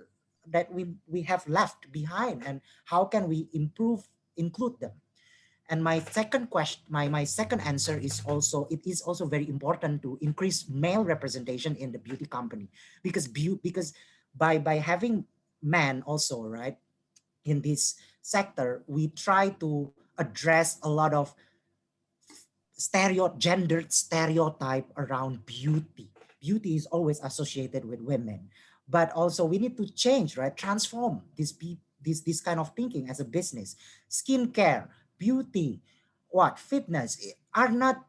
that we have left behind and how can we include them. And my second question, my second answer is also, it is also very important to increase male representation in the beauty company because by having men also, right, in this sector, we try to address a lot of gendered stereotype around beauty. Beauty is always associated with women, but also we need to change, right? Transform this kind of thinking as a business. Skincare, beauty, fitness are not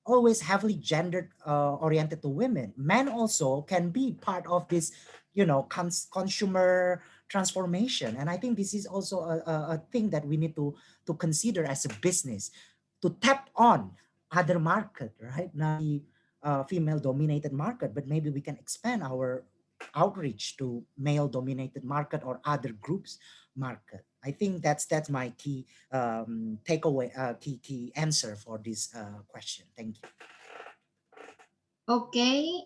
always heavily gendered oriented to women. Men also can be part of this, you know, consumer transformation. And I think this is also a thing that we need to consider as a business to tap on other market, right? Not the female dominated market, but maybe we can expand our outreach to male dominated market or other groups market. I think that's my key takeaway, key answer for this question. Thank you. Okay,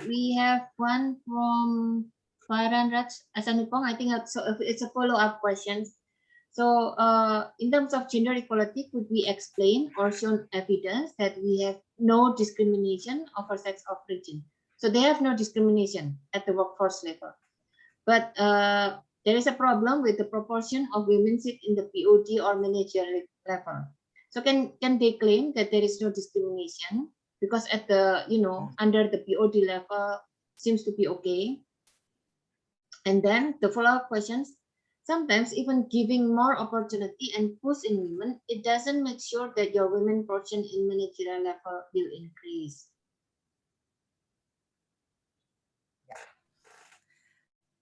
we have one from Farhan Raj Asanupong. I think it's a follow-up question. So in terms of gender equality, could we explain or show evidence that we have no discrimination over sex of origin? So they have no discrimination at the workforce level. But there is a problem with the proportion of women sit in the POD or managerial level. So can they claim that there is no discrimination? Because at the, you know, under the POD level seems to be okay. And then the follow-up questions, sometimes even giving more opportunity and push in women, it doesn't make sure that your women portion in managerial level will increase.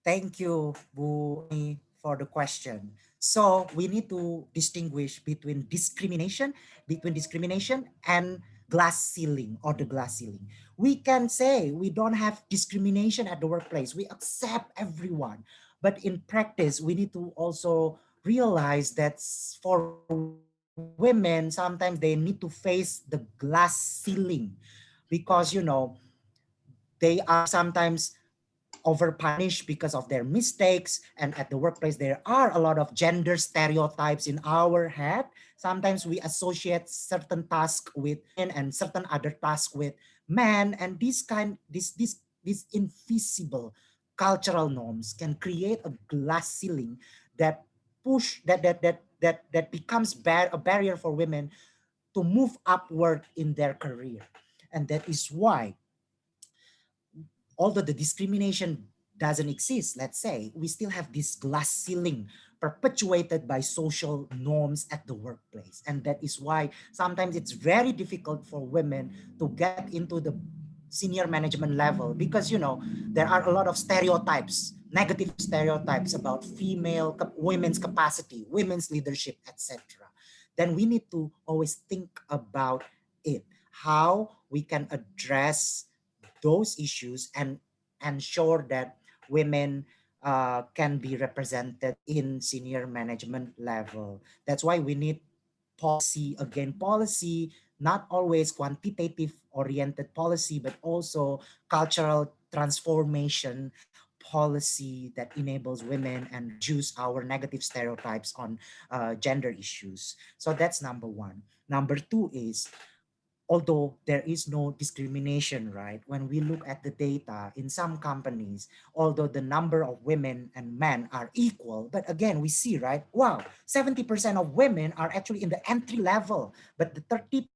Thank you, Bu, for the question. So we need to distinguish between discrimination and glass ceiling or the glass ceiling. We can say we don't have discrimination at the workplace. We accept everyone. But in practice, we need to also realize that for women, sometimes they need to face the glass ceiling because, you know, they are sometimes overpunished because of their mistakes, and at the workplace there are a lot of gender stereotypes in our head. Sometimes we associate certain tasks with men and certain other tasks with men, and this invisible cultural norms can create a glass ceiling that becomes a barrier for women to move upward in their career. And that is why, although the discrimination doesn't exist, let's say, we still have this glass ceiling perpetuated by social norms at the workplace. And that is why sometimes it's very difficult for women to get into the senior management level because, you know, there are a lot of stereotypes, negative stereotypes about women's capacity, women's leadership, etc. Then we need to always think about it, how we can address those issues and ensure that women can be represented in senior management level. That's why we need policy, not always quantitative oriented policy, but also cultural transformation policy that enables women and reduce our negative stereotypes on gender issues. So that's number one. Number two is, although there is no discrimination, right? When we look at the data in some companies, although the number of women and men are equal, but again, we see, right? Wow, 70% of women are actually in the entry level, but the 30%,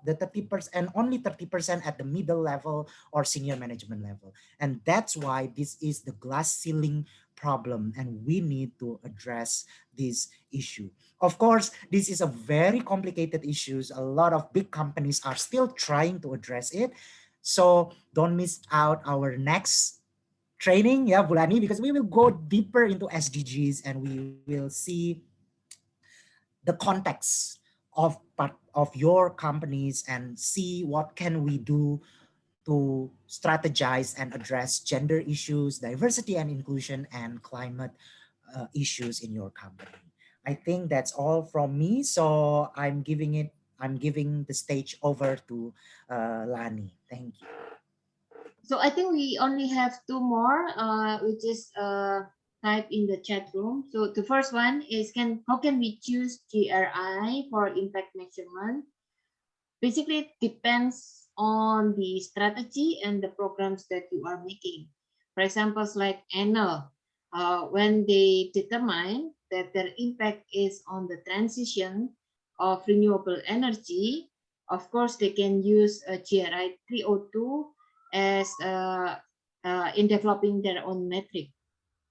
the 30% and only 30% at the middle level or senior management level. And that's why this is the glass ceiling problem, and we need to address this issue. Of course, this is a very complicated issue. A lot of big companies are still trying to address it. So don't miss out our next training, yeah, Bulani, because we will go deeper into SDGs and we will see the context of part of your companies and see what can we do to strategize and address gender issues, diversity and inclusion, and climate issues in your company. I think that's all from me. So I'm giving the stage over to Lani. Thank you. So I think we only have two more, which is typed in the chat room. So the first one is, how can we choose GRI for impact measurement? Basically, it depends on the strategy and the programs that you are making. For example, like Enel, when they determine that their impact is on the transition of renewable energy, of course, they can use a GRI 302 as in developing their own metric.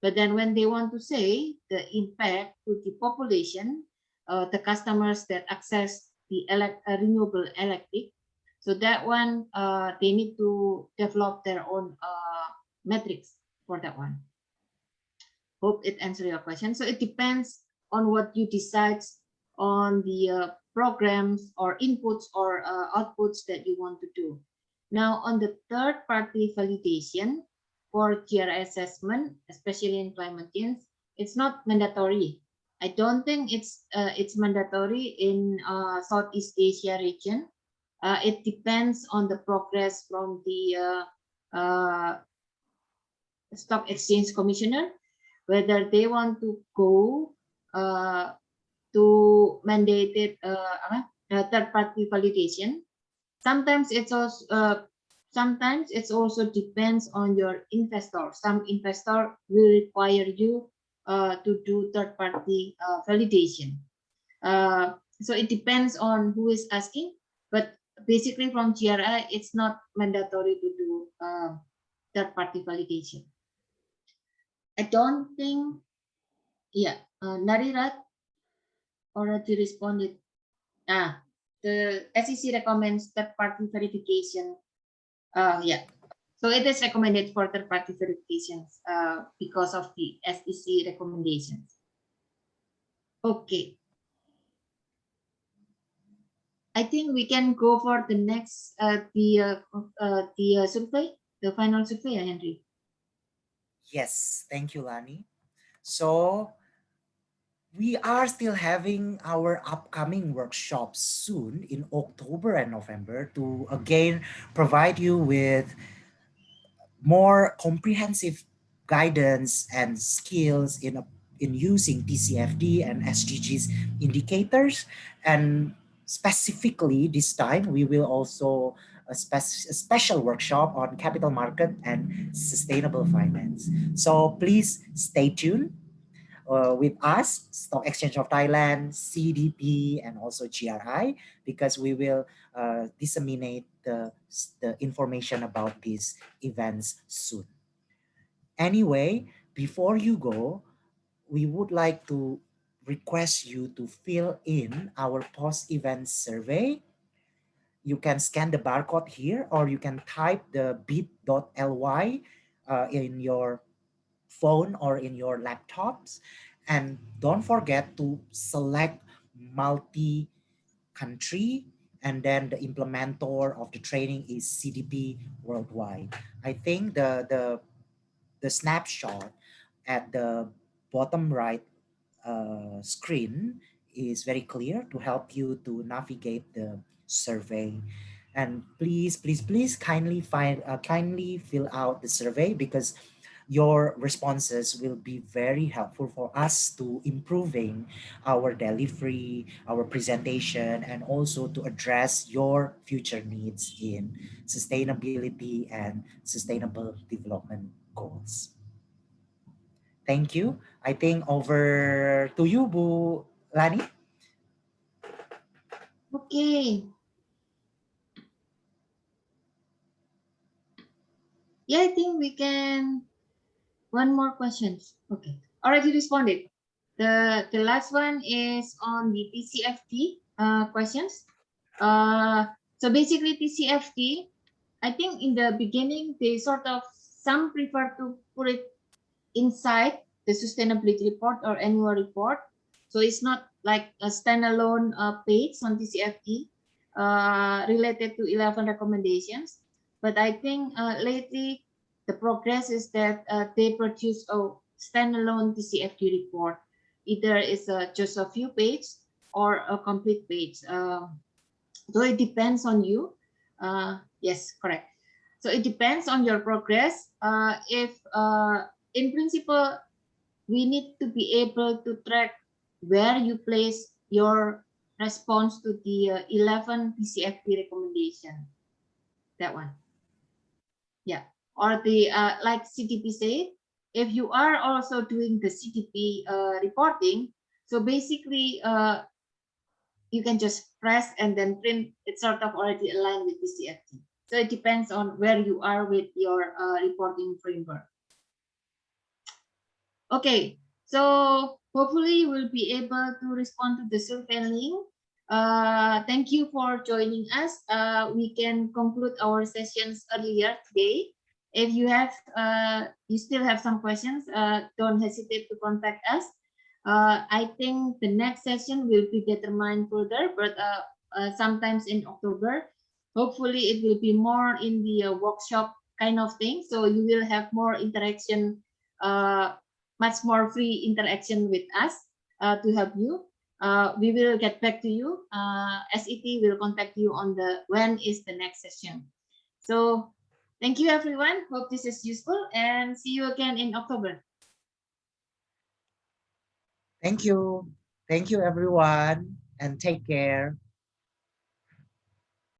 But then when they want to say the impact to the population, the customers that access the renewable electric, so that one, they need to develop their own metrics for that one. Hope it answers your question. So it depends on what you decide on the programs or inputs or outputs that you want to do. Now, on the third-party validation for GRI assessment, especially in climate change, it's not mandatory. I don't think it's mandatory in Southeast Asia region. It depends on the progress from the Stock Exchange Commissioner, whether they want to go to mandated third-party validation. Sometimes it's also depends on your investor. Some investor will require you to do third-party validation. So it depends on who is asking, but basically from GRI, it's not mandatory to do third-party validation. I don't think, yeah, Narirat already responded. The SEC recommends third-party verification. Yeah, so it is recommended for third-party verifications because of the SEC recommendations. Okay. I think we can go for the next, the survey, the final survey, Henry. Yes, thank you, Lani. So we are still having our upcoming workshops soon in October and November to again provide you with more comprehensive guidance and skills in using TCFD and SDGs indicators. And specifically this time, we will also a special workshop on capital market and sustainable finance. So please stay tuned with us, Stock Exchange of Thailand, CDP, and also GRI, because we will disseminate the information about these events soon. Anyway, before you go, we would like to request you to fill in our post-event survey. You can scan the barcode here, or you can type the bit.ly in your phone or in your laptops. And don't forget to select multi-country, and then the implementer of the training is CDP Worldwide. I think the snapshot at the bottom right screen is very clear to help you to navigate the survey. And please kindly fill out the survey, because your responses will be very helpful for us to improving our delivery, our presentation, and also to address your future needs in sustainability and sustainable development goals. Thank you. I think over to you, Bu Lani. Okay. Yeah, I think we can. One more questions. Okay, already responded. The last one is on the TCFD questions. So basically TCFD, I think in the beginning they sort of some prefer to put it inside the sustainability report or annual report. So it's not like a standalone page on TCFD related to 11 recommendations. But I think lately the progress is that they produce a standalone TCFD report. Either it's just a few pages or a complete page. So it depends on you. Yes, correct. So it depends on your progress. If in principle, we need to be able to track where you place your response to the 11 TCFD recommendation. That one. Yeah. Or the like CDP said, if you are also doing the CDP reporting, so basically you can just press and then print. It's sort of already aligned with TCFD. So it depends on where you are with your reporting framework. Okay, so hopefully we'll be able to respond to the survey link. Thank you for joining us. We can conclude our sessions earlier today. If you have, you still have some questions, don't hesitate to contact us. I think the next session will be determined further, but sometimes in October. Hopefully it will be more in the workshop kind of thing. So you will have more interaction, much more free interaction with us to help you. We will get back to you. SET will contact you on the when is the next session. So thank you everyone. Hope this is useful and see you again in October. Thank you. Thank you everyone, and take care.